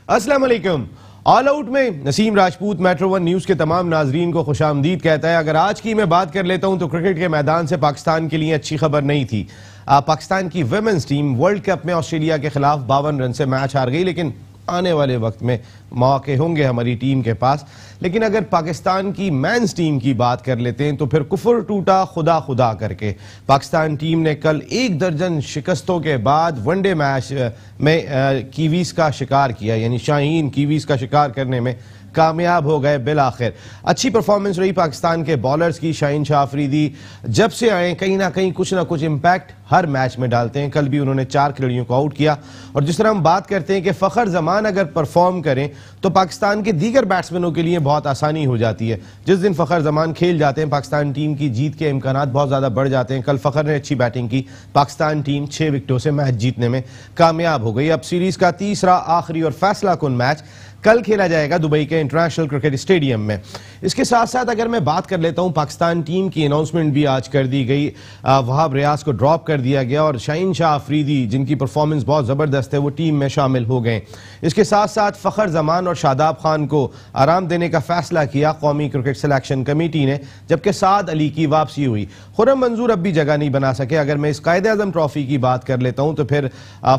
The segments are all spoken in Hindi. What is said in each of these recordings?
अस्सलाम वालेकुम। ऑल आउट में Naseem Rajput metro one news के तमाम नाजरीन को खुशामदीद कहता है। अगर आज की मैं बात कर लेता हूं तो क्रिकेट के मैदान से पाकिस्तान के लिए अच्छी खबर नहीं थी। पाकिस्तान की विमेंस टीम वर्ल्ड कप में ऑस्ट्रेलिया के खिलाफ 52 रन से मैच हार गई, लेकिन आने वाले वक्त में मौके होंगे हमारी टीम के पास। लेकिन अगर पाकिस्तान की मेंस टीम की बात कर लेते हैं तो फिर कुफर टूटा खुदा खुदा करके पाकिस्तान टीम ने कल 1 दर्जन शिकस्तों के बाद वनडे मैच में कीवीज का शिकार किया, यानी शाहीन कीवीज का शिकार करने में कामयाब हो गए। बिल आखिर अच्छी परफॉर्मेंस रही पाकिस्तान के बॉलर्स की। शाहीन शाह अफरीदी जब से आए कहीं ना कहीं कुछ ना कुछ इम्पैक्ट हर मैच में डालते हैं। कल भी उन्होंने 4 खिलाड़ियों को आउट किया। और जिस तरह हम बात करते हैं कि फ़खर जमान अगर परफॉर्म करें तो पाकिस्तान के दीगर बैट्समैनों के लिए बहुत आसानी हो जाती है। जिस दिन फ़खर जमान खेल जाते हैं पाकिस्तान टीम की जीत के इम्कानात बहुत ज़्यादा बढ़ जाते हैं। कल फ़खर ने अच्छी बैटिंग की, पाकिस्तान टीम 6 विकेटों से मैच जीतने में कामयाब हो गई। अब सीरीज का तीसरा आखिरी और फैसला कुन मैच कल खेला जाएगा दुबई के इंटरनेशनल क्रिकेट स्टेडियम में। इसके साथ साथ अगर मैं बात कर लेता हूं, पाकिस्तान टीम की अनाउंसमेंट भी आज कर दी गई। वहाब रियाज को ड्रॉप कर दिया गया और शाहीन शाह अफरीदी जिनकी परफॉर्मेंस बहुत ज़बरदस्त है वो टीम में शामिल हो गए। इसके साथ साथ फ़खर जमान और शादाब खान को आराम देने का फैसला किया कौमी क्रिकेट सिलेक्शन कमेटी ने, जबकि साद अली की वापसी हुई। खुर्रम मंजूर अब भी जगह नहीं बना सके। अगर मैं इस कायदे-ए-आज़म ट्रॉफी की बात कर लेता हूं तो फिर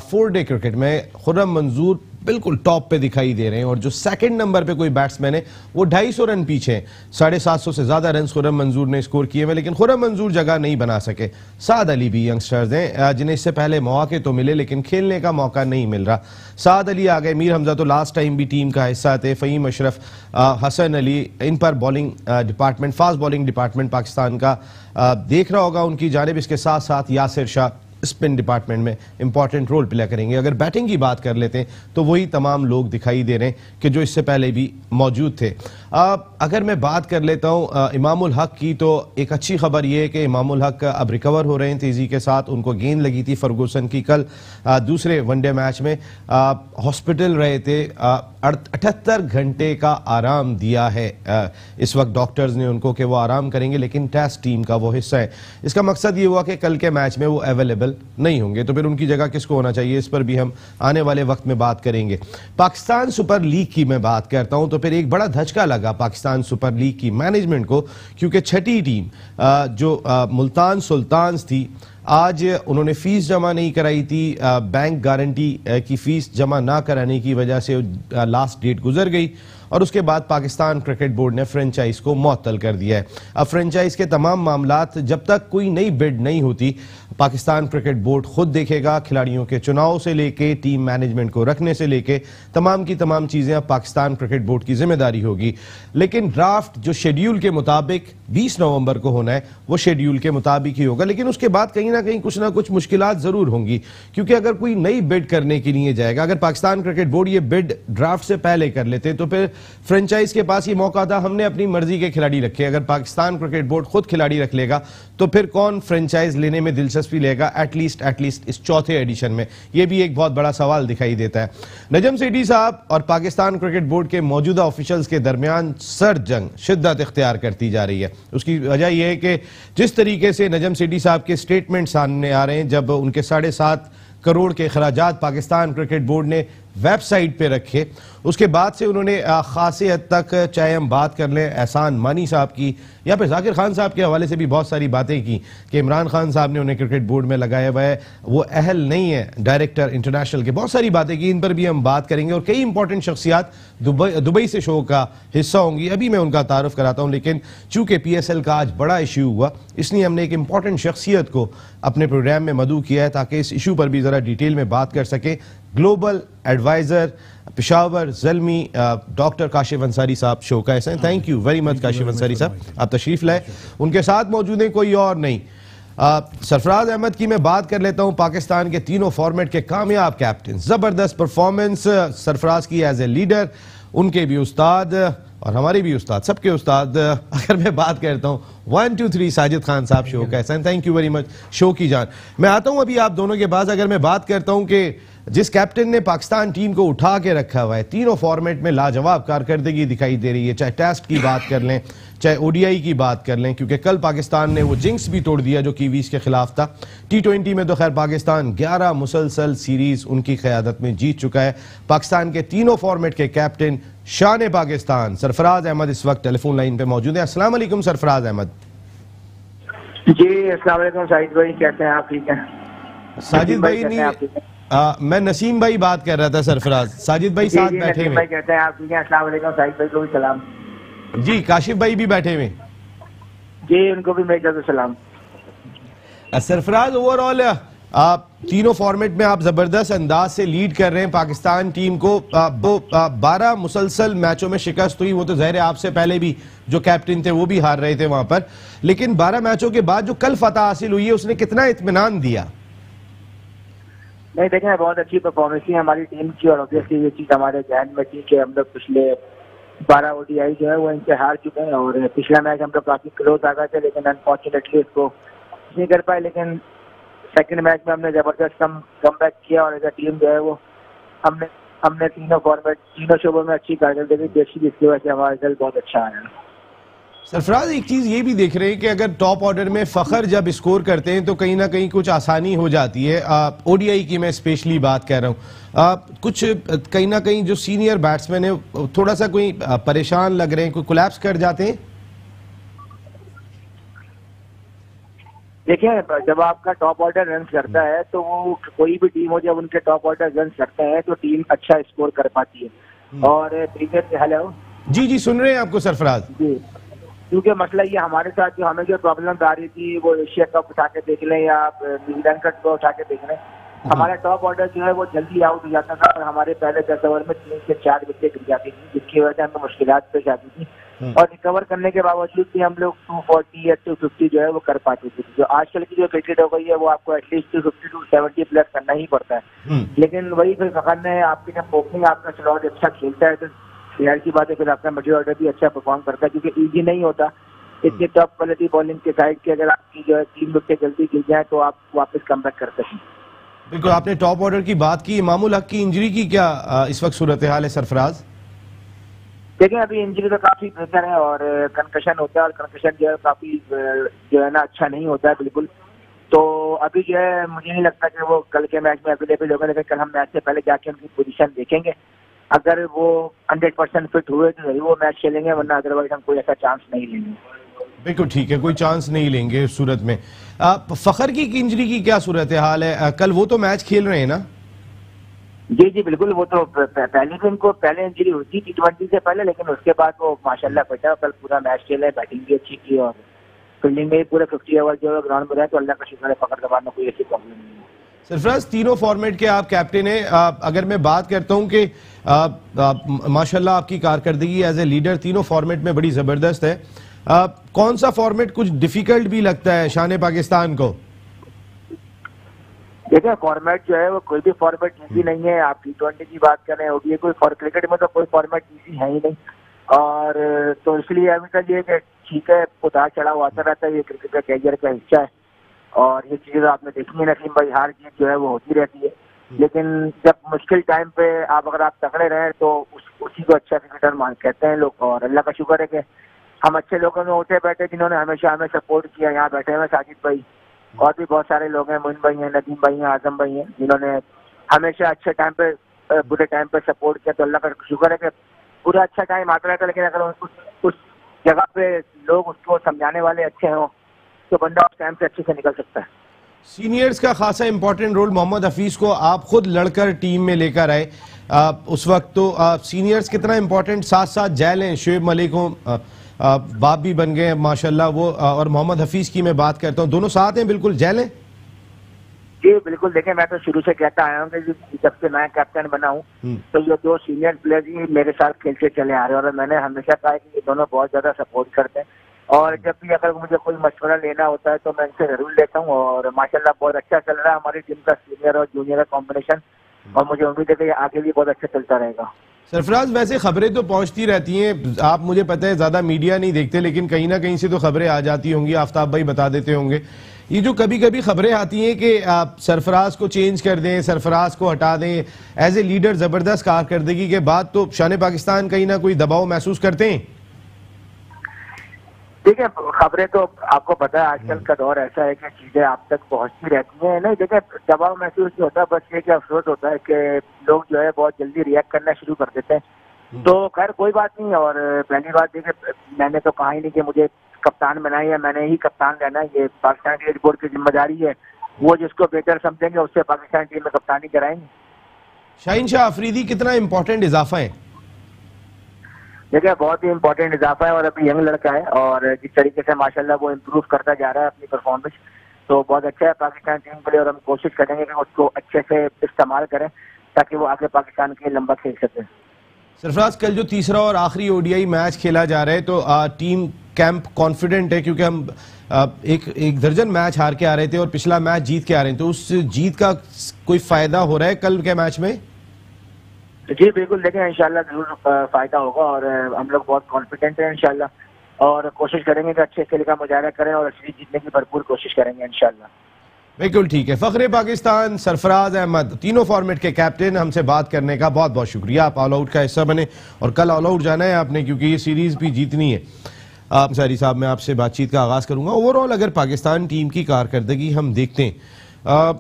4 डे क्रिकेट में खुर्रम मंजूर बिल्कुल टॉप पे दिखाई दे रहे हैं और जो सेकंड नंबर पे कोई बैट्समैन है वो 250 रन पीछे हैं। 750 से ज्यादा रन खुर्रम मंजूर ने स्कोर किए हुए, लेकिन खुर्रम मंजूर जगह नहीं बना सके। साद अली भी यंगस्टर्स हैं जिन्हें इससे पहले मौके तो मिले लेकिन खेलने का मौका नहीं मिल रहा। साद अली आ गए, मीर हमजा तो लास्ट टाइम भी टीम का हिस्सा थे, फ़हीम अशरफ, हसन अली, इन पर bowling department, fast bowling department Pakistan का देख रहा होगा उनकी जानिब। इसके साथ साथ यासिर शाह स्पिन डिपार्टमेंट में इंपॉर्टेंट रोल प्ले करेंगे। अगर बैटिंग की बात कर लेते हैं तो वही तमाम लोग दिखाई दे रहे हैं कि जो इससे पहले भी मौजूद थे। अगर मैं बात कर लेता हूं इमामुल हक की, तो एक अच्छी खबर यह है कि इमामुल हक अब रिकवर हो रहे हैं तेज़ी के साथ। उनको गेंद लगी थी फर्गूसन की कल दूसरे वनडे मैच में, हॉस्पिटल रहे थे। 78 घंटे का आराम दिया है इस वक्त डॉक्टर्स ने उनको कि वो आराम करेंगे, लेकिन टेस्ट टीम का वो हिस्सा है। इसका मकसद ये हुआ कि कल के मैच में वो अवेलेबल नहीं होंगे, तो फिर उनकी जगह किसको होना चाहिए, इस पर भी हम आने वाले वक्त में बात करेंगे। पाकिस्तान सुपर लीग की मैं बात करता हूं तो फिर एक बड़ा धचका लगा पाकिस्तान सुपर लीग की मैनेजमेंट को, क्योंकि छठी टीम जो मुल्तान सुल्तान्स थी, आज उन्होंने फीस जमा नहीं कराई थी। बैंक गारंटी की फीस जमा ना कराने की वजह से लास्ट डेट गुजर गई और उसके बाद पाकिस्तान क्रिकेट बोर्ड ने फ्रेंचाइज को मुअत्तल कर दिया है। अब फ्रेंचाइज के तमाम मामलात जब तक कोई नई बिड नहीं होती पाकिस्तान क्रिकेट बोर्ड खुद देखेगा। खिलाड़ियों के चुनाव से लेके टीम मैनेजमेंट को रखने से लेके तमाम की तमाम चीजें अब पाकिस्तान क्रिकेट बोर्ड की जिम्मेदारी होगी। लेकिन ड्राफ्ट जो शेड्यूल के मुताबिक 20 नवंबर को होना है वो शेड्यूल के मुताबिक ही होगा, लेकिन उसके बाद कहीं ना कहीं कुछ ना कुछ मुश्किलात जरूर होंगी, क्योंकि अगर कोई नई बिड करने के लिए जाएगा, अगर पाकिस्तान क्रिकेट बोर्ड ये बिड ड्राफ्ट से पहले कर लेते तो फिर फ्रेंचाइज के पास ये मौका था, हमने अपनी मर्जी के खिलाड़ी रखे। अगर पाकिस्तान क्रिकेट बोर्ड खुद खिलाड़ी रख लेगा तो फिर कौन फ्रेंचाइज लेने में दिलचस्पी लेगा, एटलीस्ट इस चौथे एडिशन में। यह भी एक बहुत बड़ा सवाल दिखाई देता है। नजम सेठी साहब और पाकिस्तान क्रिकेट बोर्ड के मौजूदा ऑफिशियल्स के दरमियान सर्द जंग शिद्दत इख्तियार करती जा रही है। उसकी वजह यह है कि जिस तरीके से नजम सेठी साहब के स्टेटमेंट सामने आ रहे हैं, जब उनके 7.5 करोड़ के खराजात पाकिस्तान क्रिकेट बोर्ड ने वेबसाइट पे रखे, उसके बाद से उन्होंने खासी हद तक, चाहे हम बात कर लें एहसान मानी साहब की या फिर जाकिर खान साहब के हवाले से भी बहुत सारी बातें की कि इमरान खान साहब ने उन्हें क्रिकेट बोर्ड में लगाया हुआ है, वो अहल नहीं है डायरेक्टर इंटरनेशनल के, बहुत सारी बातें की। इन पर भी हम बात करेंगे और कई इंपॉर्टेंट शख्सियात दुबई से शो का हिस्सा होंगी, अभी मैं उनका तारुफ कराता हूँ। लेकिन चूंकि PSL का आज बड़ा इशू हुआ, इसलिए हमने एक इंपॉर्टेंट शख्सियत को अपने प्रोग्राम में मदऊ किया है ताकि इस इशू पर भी जरा डिटेल में बात कर सके। Global advisor Peshawar Zalmi doctor Kashif Ansari साहब शो का ऐसा। Thank you very much Kashif Ansari साहब, आप तशरीफ लाए। उनके साथ मौजूद हैं कोई और नहीं, सरफराज अहमद की मैं बात कर लेता हूं। पाकिस्तान के तीनों फॉर्मेट के कामयाब कैप्टन, जबरदस्त परफॉर्मेंस सरफराज की एज ए लीडर, उनके भी उस्ताद और हमारे भी उस्ताद, सबके उस्ताद। अगर मैं बात करता हूं 123 साजिद खान साहब शो कैसा है, thank you very much show की जान। मैं आता हूं अभी आप दोनों के पास। अगर मैं बात करता हूं कि जिस कैप्टन ने पाकिस्तान टीम को उठा के रखा हुआ है, तीनों फॉर्मेट में लाजवाब कारकर्दगी दिखाई दे रही है, चाहे टेस्ट की बात कर लें, चाहे ओडीआई की बात कर लें, क्योंकि कल पाकिस्तान ने वो जिंक्स भी तोड़ दिया जो कीवीज के खिलाफ था। T20 में तो खैर पाकिस्तान 11 मुसलसल सीरीज उनकी क़यादत में जीत चुका है। पाकिस्तान के तीनों फॉर्मेट के कैप्टन शान पाकिस्तान सरफराज अहमद इस वक्त टेलीफोन लाइन पे मौजूद है। अस्सलाम वालेकुम सरफराज अहमद। जी अस्सलाम वालेकुम साजिद भाई, कैसे हैं आप? ठीक हैं साजिद भाई नहीं, मैं नसीम भाई बात कर रहा था सरफराज। साजिद भाई साथ बैठे हुए। कहते हैं आप? ठीक है, अस्सलाम वालेकुम साजिद भाई को भी सलाम। जी काशिफ भाई भी बैठे हुए। जी उनको भी मेरी तरफ से सलाम। सरफराज, ओवरऑल आप तीनों फॉर्मेट में आप जबरदस्त अंदाज से लीड कर रहे हैं पाकिस्तान टीम को। 12 मुसलसल मैचों में शिकस्त हुई, वो तो ज़ाहिर है आपसे पहले भी जो कैप्टन थे वो भी हार रहे थे वहां पर, लेकिन 12 मैचों के बाद जो कल फतह हासिल हुई है उसने कितना इत्मीनान दिया? नहीं देखें, बहुत अच्छी परफॉर्मेंस थी हमारी टीम की, और ऑब्वियसली ये चीज हमारे ध्यान में थी कि हम लोग पिछले 12 ओडीआई जो है वो इनसे हार चुके हैं, और पिछला मैच हम लोग काफी क्लोज आ गए थे, लेकिन अनफॉर्चुनेटली उसको नहीं कर पाए। लेकिन सेकंड मैच में हमने जबरदस्त कम बैक किया, और एज अ टीम जो है वो हमने तीनों फॉर्मेट तीनों शोबों में अच्छी कारकर्दगी देखी, जिसकी वजह से हमारा रिजल्ट बहुत अच्छा आया। सरफराज, एक चीज ये भी देख रहे हैं कि अगर टॉप ऑर्डर में फखर जब स्कोर करते हैं तो कहीं ना कहीं कुछ आसानी हो जाती है। ओडीआई की मैं स्पेशली बात कर रहा हूँ, कुछ कहीं ना कहीं जो सीनियर बैट्समैन है थोड़ा सा कोई परेशान लग रहे हैं, कोई कोलैप्स कर जाते हैं। देखिए, जब आपका टॉप ऑर्डर रन करता है तो वो कोई भी टीम हो, जब उनके टॉप ऑर्डर रन करते हैं तो टीम अच्छा स्कोर कर पाती है। और क्रिकेट, हेलो जी सुन रहे हैं आपको सरफराज जी। क्योंकि मसला ये हमारे साथ जो हमें जो प्रॉब्लम आ रही थी, वो एशिया कप उठा के देख लें या न्यूजीलैंड का टूर उठा के देख लें, हमारा टॉप ऑर्डर जो है वो जल्दी आउट हो जाता था, और हमारे पहले 10 ओवर में 3 से 4 विकेट गिर जाती थी, जिसकी वजह से हमें मुश्किलात पेश आती थी। और रिकवर करने के बावजूद भी हम लोग 240 या 250 जो है वो कर पाते थे। जो आजकल की जो क्रिकेट हो गई है वो आपको एटलीस्ट 250 to 70 प्लस करना ही पड़ता है। लेकिन वही फिर फखर ने आपकी जब ओपनिंग आपका स्लॉट अच्छा खेलता है तो यार की बात है, फिर आपका मिडिल ऑर्डर भी अच्छा परफॉर्म करता है, क्योंकि इजी नहीं होता इतनी टॉप क्वालिटी बॉलिंग के साइड की अगर आपकी जो है 3 विकेट जल्दी गिर जाए तो आप वापस कम बैक करते हैं। बिल्कुल, आपने टॉप ऑर्डर की बात की। इमामुल हक की इंजरी की क्या इस वक्त सूरत हाल है सरफराज? देखिए, अभी इंजरी तो काफी बेहतर है, और कंकशन होता है, और कंकशन जो है काफी जो है ना अच्छा नहीं होता है बिल्कुल। तो अभी जो है मुझे नहीं लगता कि वो कल के मैच में अवेलेबल होगा, लेकिन कल हम मैच से पहले जाके उनकी पोजीशन देखेंगे। अगर वो 100% फिट हुए तो वो मैच खेलेंगे, वरना अदरवाइज हम कोई ऐसा चांस नहीं लेंगे। बिल्कुल ठीक है, कोई चांस नहीं लेंगे इस सूरत में। फखर की इंजरी की क्या सूरत हाल है? कल वो तो मैच खेल रहे हैं ना? जी बिल्कुल, वो तो पहले भी उनको पहले इंजरी हुई थी T20 से पहले, लेकिन उसके बाद वो माशाल्लाह फिट है, कल पूरा मैच खेले, बैटिंग भी अच्छी की, और फील्डिंग में भी पूरे 50 ओवर जो है ग्राउंड में रहे, तो अल्लाह का शुक्र है फखर दबान में कोई ऐसी प्रॉब्लम नहीं है। सरफराज, तीनों फॉर्मेट के आप कैप्टन हैं। अगर मैं बात करता हूं कि माशाल्लाह आपकी कारकर्दगी एज ए लीडर तीनों फॉर्मेट में बड़ी जबरदस्त है, कौन सा फॉर्मेट कुछ डिफिकल्ट भी लगता है शान पाकिस्तान को? देखिए, फॉर्मेट जो है वो कोई भी फॉर्मेट इजी नहीं है। आप T20 की बात करें, ओडीआई, कोई क्रिकेट में तो कोई फॉर्मेट इजी है ही नहीं, और तो इसलिए अभी तक ये ठीक है, उतार चढ़ाव आता रहता है, ये क्रिकेट का कैरियर का हिस्सा है, और ये चीजें आपने देखी है नसीम भाई, हार जीत जो है वो होती रहती है। लेकिन जब मुश्किल टाइम पे अगर आप तगड़े रहे तो उसी को अच्छा क्रिकेटर मान कहते हैं लोग, और अल्लाह का शुक्र है कि हम अच्छे लोगों में उठे बैठे जिन्होंने हमेशा हमें सपोर्ट किया। यहाँ बैठे हुए साजिद भाई, और भी बहुत सारे लोग हैं, मोइन भाई हैं, नदीम भाई हैं, आजम भाई हैं, जिन्होंने हमेशा अच्छे टाइम पे बुरे टाइम पे सपोर्ट किया। तो अल्लाह का शुक्र है कि पूरा अच्छा टाइम आता रहता है, लेकिन अगर उस जगह पे लोग उसको समझाने वाले अच्छे हों तो बंदा उस टाइम से अच्छे से निकल सकता है। सीनियर्स का खासा इंपॉर्टेंट रोल, मोहम्मद हफीज को आप खुद लड़कर टीम में लेकर आए, उस वक्त तो सीनियर्स कितना इंपॉर्टेंट साथ साथ जैल हैं, शुएब मलिक हो, बाप भी बन गए माशाल्लाह वो, और मोहम्मद हफीज की मैं बात करता हूँ, दोनों साथ हैं, बिल्कुल जैल हैं। जी बिल्कुल, देखें मैं तो शुरू से कहता आया हूँ कि जब से मैं कैप्टन बना हूँ तो ये 2 सीनियर प्लेयर ही मेरे साथ खेलते चले आ रहे हैं, और मैंने हमेशा कहा कि ये दोनों बहुत ज्यादा सपोर्ट करते हैं, और जब भी अगर मुझे कोई मशवरा लेना होता है तो मैं इनसे जरूर लेता हूँ। और माशाल्लाह बहुत अच्छा चल रहा है हमारी टीम का सीनियर और जूनियर का कॉम्बिनेशन, और मुझे उम्मीद है कि आगे भी बहुत अच्छा चलता रहेगा। सरफराज, वैसे खबरें तो पहुंचती रहती हैं, आप मुझे पता है ज्यादा मीडिया नहीं देखते, लेकिन कहीं ना कहीं से तो खबरें आ जाती होंगी, आफ्ताब भाई बता देते होंगे। ये जो कभी कभी खबरें आती हैं कि आप सरफराज को चेंज कर दें, सरफराज को हटा दें, एज ए लीडर जबरदस्त कारकर्दगी के बाद तो शान पाकिस्तान कहीं ना कोई दबाव महसूस करते हैं। देखिए, खबरें तो आपको पता है आजकल का दौर ऐसा है कि चीजें आप तक पहुंचती रहती हैं। नहीं, देखिए दबाव महसूस नहीं होता, बस ये कि अफसोस होता है कि लोग जो है बहुत जल्दी रिएक्ट करना शुरू कर देते हैं। तो खैर कोई बात नहीं। और पहली बात देखिए, मैंने तो कहा ही नहीं कि मुझे कप्तान बनाई है, मैंने ही कप्तान रहना है। ये पाकिस्तान क्रिकेट बोर्ड की जिम्मेदारी है, वो जिसको बेहतर समझेंगे उससे पाकिस्तान टीम में कप्तानी कराएंगे। शाहीन शाह अफरीदी कितना इंपॉर्टेंट इजाफा है? देखिए, बहुत ही इंपॉर्टेंट इजाफा है और अभी यंग लड़का है और जिस तरीके से माशाल्लाह वो इम्प्रूव करता जा रहा है अपनी परफॉर्मेंस, तो बहुत अच्छा है पाकिस्तान टीम के लिए। और हम कोशिश करेंगे कि उसको अच्छे से इस्तेमाल करें ताकि वो आगे पाकिस्तान के लिए लंबा खेल सके। सरफराज, कल जो तीसरा और आखिरी ओडीआई मैच खेला जा रहा है तो टीम कैंप कॉन्फिडेंट है, क्योंकि हम एक दर्जन मैच हार के आ रहे थे और पिछला मैच जीत के आ रहे हैं, तो उस जीत का कोई फायदा हो रहा है कल के मैच में? जी बिल्कुल, देखें इंशाल्लाह जरूर फायदा होगा और हम लोग बहुत कॉन्फिडेंट हैं इंशाल्लाह और कोशिश करेंगे कि अच्छे खेल का मुजाहरा करें और सीरीज जीतने की भरपूर कोशिश करेंगे इंशाल्लाह। बिल्कुल ठीक है। फखरे पाकिस्तान सरफराज अहमद, तीनों फॉर्मेट के कैप्टन, हमसे बात करने का बहुत बहुत शुक्रिया। आप ऑल आउट का हिस्सा बने और कल ऑल आउट जाना है आपने, क्योंकि ये सीरीज भी जीतनी है। अंसारी साहब, मैं आपसे बातचीत का आगाज करूंगा। ओवरऑल अगर पाकिस्तान टीम की कारकर्दगी हम देखते हैं,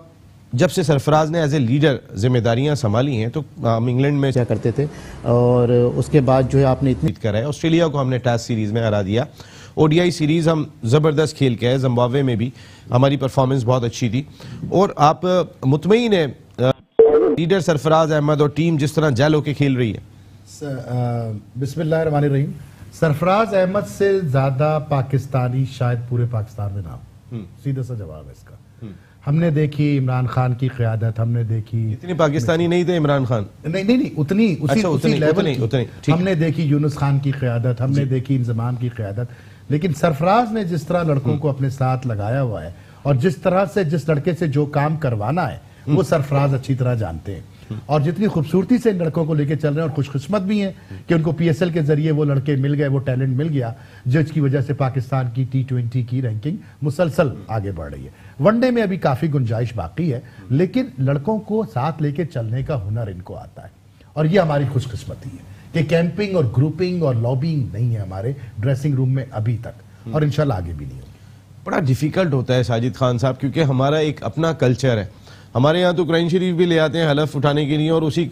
जब से सरफराज ने एज ए लीडर जिम्मेदारियां संभाली हैं, तो हम इंग्लैंड में क्या करते थे और उसके बाद जो है आपने इतनी करा है। ऑस्ट्रेलिया को हमने टेस्ट सीरीज में हरा दिया, ओडीआई सीरीज हम जबरदस्त खेल के आए, जिम्बाब्वे में भी हमारी परफॉर्मेंस बहुत अच्छी थी। और आप मुतमईन है लीडर सरफराज अहमद और टीम जिस तरह जेल होके खेल रही है? बिस्मिल्लाहिर्रहमानिर्रहीम। सरफराज अहमद से ज्यादा पाकिस्तानी शायद पूरे पाकिस्तान में ना हो, सीधा सा जवाब है इसका। हमने देखी इमरान खान की क़यादत, हमने देखी इतनी पाकिस्तानी नहीं थे इमरान खान, नहीं उतनी उसी लेवल की हमने देखी यूनुस खान की क़यादत, हमने देखी इंजमाम की क़यादत, लेकिन सरफराज ने जिस तरह लड़कों को अपने साथ लगाया हुआ है और जिस तरह से जिस लड़के से जो काम करवाना है वो सरफराज अच्छी तरह जानते हैं और जितनी खूबसूरती से इन लड़कों को लेके चल रहे हैं और खुशकिस्मत भी हैं कि उनको पीएसएल के जरिए वो लड़के मिल गए, वो टैलेंट मिल गया जिसकी वजह से पाकिस्तान की T20 की रैंकिंग मुसलसल आगे बढ़ रही है। वनडे में अभी काफी गुंजाइश बाकी है, लेकिन लड़कों को साथ लेके चलने का हुनर इनको आता है और ये हमारी खुशकिस्मती है कि कैंपिंग और ग्रुपिंग और लॉबिंग नहीं है हमारे ड्रेसिंग रूम में अभी तक और इंशाल्लाह आगे भी नहीं होगी। बड़ा डिफिकल्ट होता है साजिद खान साहब, क्योंकि हमारा एक अपना कल्चर है। हमारे यहाँ तो कुरान शरीफ भी ले आते हैं हलफ उठाने के लिए और उसी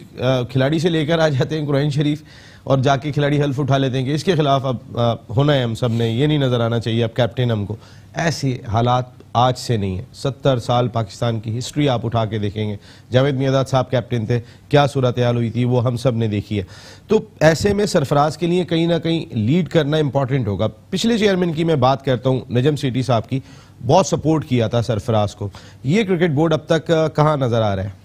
खिलाड़ी से लेकर आ जाते हैं कुरान शरीफ और जाके खिलाड़ी हल्फ उठा लेते हैं कि इसके खिलाफ अब होना है, हम सब ने ये नहीं नजर आना चाहिए अब कैप्टन हमको। ऐसे हालात आज से नहीं है, 70 साल पाकिस्तान की हिस्ट्री आप उठा के देखेंगे, जावेद मियादाद साहब कैप्टन थे, क्या सूरत हाल हुई थी वो हम सब ने देखी है। तो ऐसे में सरफराज के लिए कहीं ना कहीं लीड करना इंपॉर्टेंट होगा। पिछले चेयरमैन की मैं बात करता हूँ, नजम सेठी साहब की, बहुत सपोर्ट किया था सरफराज को। ये क्रिकेट बोर्ड अब तक कहाँ नजर आ रहा है?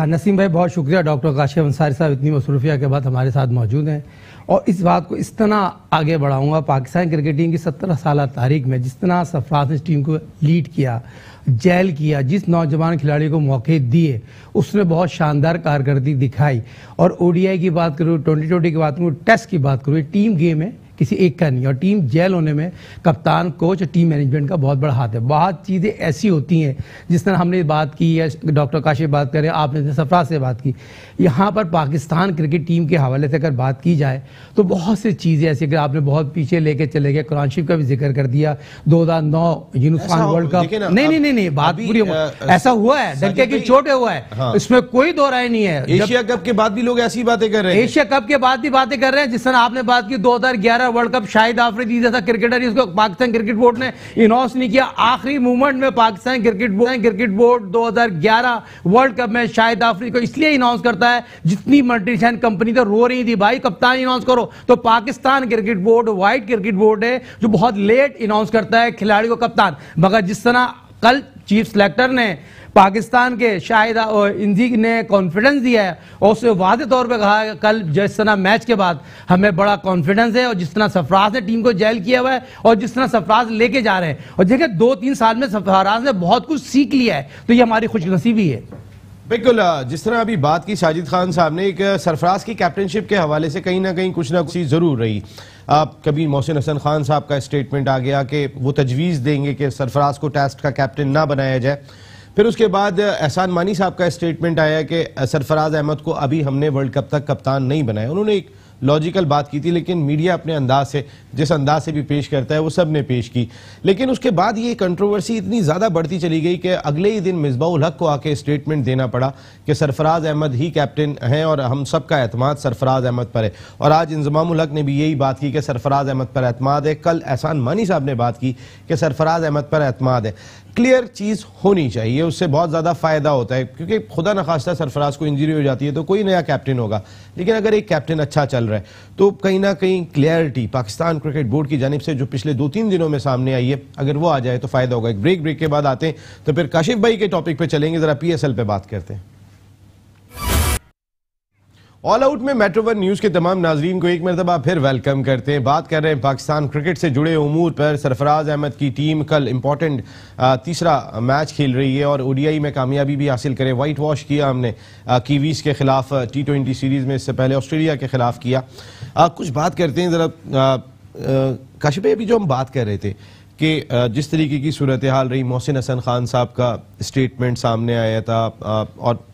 नसीम भाई बहुत शुक्रिया, डॉक्टर काशिफ अंसारी साहब इतनी मसरूफिया के बाद हमारे साथ मौजूद हैं और इस बात को इस तरह आगे बढ़ाऊंगा। पाकिस्तान क्रिकेट टीम की 17 साल तारीख में जिस तरह सरफराज ने टीम को लीड किया, जेल किया, जिस नौजवान खिलाड़ी को मौके दिए उसने बहुत शानदार कारकर्दगी दिखाई। और ओडीआई की बात करूँ, 2020 की बात करूँ, टेस्ट की बात करूँ, टीम गेम है, किसी एक का नहीं। और टीम जेल होने में कप्तान, कोच और टीम मैनेजमेंट का बहुत बड़ा हाथ है। बहुत चीज़ें ऐसी होती हैं जिस तरह हमने बात की है, डॉक्टर काशिफ बात करें, आपने सरफराज से बात की, यहाँ पर पाकिस्तान क्रिकेट टीम के हवाले से अगर बात की जाए तो बहुत सी चीज़ें ऐसी, अगर आपने बहुत पीछे लेके चले गए, कुरान शरीफ का भी जिक्र कर दिया, 2009 यूनुस खान वर्ल्ड कप, नहीं बात पूरी ऐसा हुआ है, डंके की चोट हुआ है, इसमें कोई दो राय नहीं है। एशिया कप के बाद भी लोग ऐसी बातें कर रहे हैं, एशिया कप के बाद भी बातें कर रहे हैं। जिस तरह आपने बात की 2011 वर्ल्ड कप, शाहिद आफरीदी जैसा क्रिकेटर जिसको पाकिस्तान क्रिकेट बोर्ड ने अनाउंस नहीं किया, आखिरी मूवमेंट में Pakistan cricket board 2011 world cup में शाहिद आफरीदी को इसलिए अनाउंस करता है, जितनी मल्टीनेशनल कंपनी तो रो रही थी भाई कप्तान अनाउंस करो, तो Pakistan cricket board white cricket board है जो बहुत लेट अनाउंस करता है खिलाड़ी को कप्तान। मगर जिस तरह कल चीफ सिलेक्टर ने पाकिस्तान के शाहिद इंजी ने कॉन्फिडेंस दिया है और उसने वादे तौर पे कहा है कल जिस तरह मैच के बाद हमें बड़ा कॉन्फिडेंस है और जिस तरह सरफराज ने टीम को जेल किया हुआ है और जिस तरह सरफराज लेके जा रहे हैं, और देखिए 2-3 साल में सरफराज ने बहुत कुछ सीख लिया है, तो ये हमारी खुशनसीबी है। बिल्कुल, जिस तरह अभी बात की साजिद खान साहब ने, एक सरफराज की कैप्टनशिप के हवाले से कहीं ना कुछ चीज़ ज़रूर रही। कभी मोहसिन हसन खान साहब का स्टेटमेंट आ गया कि वो तजवीज़ देंगे कि सरफराज को टेस्ट का कैप्टन ना बनाया जाए। फिर उसके बाद एहसान मानी साहब का स्टेटमेंट आया कि सरफराज अहमद को अभी हमने वर्ल्ड कप तक कप्तान नहीं बनाया। उन्होंने एक लॉजिकल बात की थी, लेकिन मीडिया अपने अंदाज से, जिस अंदाज से भी पेश करता है, वो सब ने पेश की। लेकिन उसके बाद ये कंट्रोवर्सी इतनी ज़्यादा बढ़ती चली गई कि अगले ही दिन मिसबाहुल हक को आके स्टेटमेंट देना पड़ा कि सरफराज अहमद ही कैप्टन हैं और हम सब का एतमाद सरफराज अहमद पर है। और आज इंजमामुल हक ने भी यही बात की कि सरफराज अहमद पर एतमाद है। कल एहसान मानी साहब ने बात की कि सरफराज अहमद पर एतमाद है। क्लियर चीज़ होनी चाहिए, उससे बहुत ज़्यादा फ़ायदा होता है, क्योंकि खुदा न खास्ता सरफराज को इंजरी हो जाती है तो कोई नया कैप्टन होगा, लेकिन अगर एक कैप्टन अच्छा चल रहा है तो कहीं ना कहीं क्लियरिटी पाकिस्तान क्रिकेट बोर्ड की जानिब से जो पिछले 2-3 दिनों में सामने आई है, अगर वो आ जाए तो फ़ायदा होगा। एक ब्रेक के बाद आते हैं तो फिर काशिफ भाई के टॉपिक पर चलेंगे, ज़रा PSL पे बात करते हैं। ऑल आउट में मेट्रो वन न्यूज़ के तमाम नाजरीन को एक मरतबा फिर वेलकम करते हैं। बात कर रहे हैं पाकिस्तान क्रिकेट से जुड़े उमूर पर। सरफराज अहमद की टीम कल इंपॉर्टेंट तीसरा मैच खेल रही है और ODI में कामयाबी भी हासिल करे। वाइट वॉश किया हमने कीवीज़ के खिलाफ T20 सीरीज़ में, इससे पहले ऑस्ट्रेलिया के खिलाफ किया। कुछ बात करते हैं ज़रा काशिफ भाई, अभी जो हम बात कर रहे थे कि जिस तरीके की सूरत हाल रही, मोहसिन हसन खान साहब का स्टेटमेंट सामने आया था और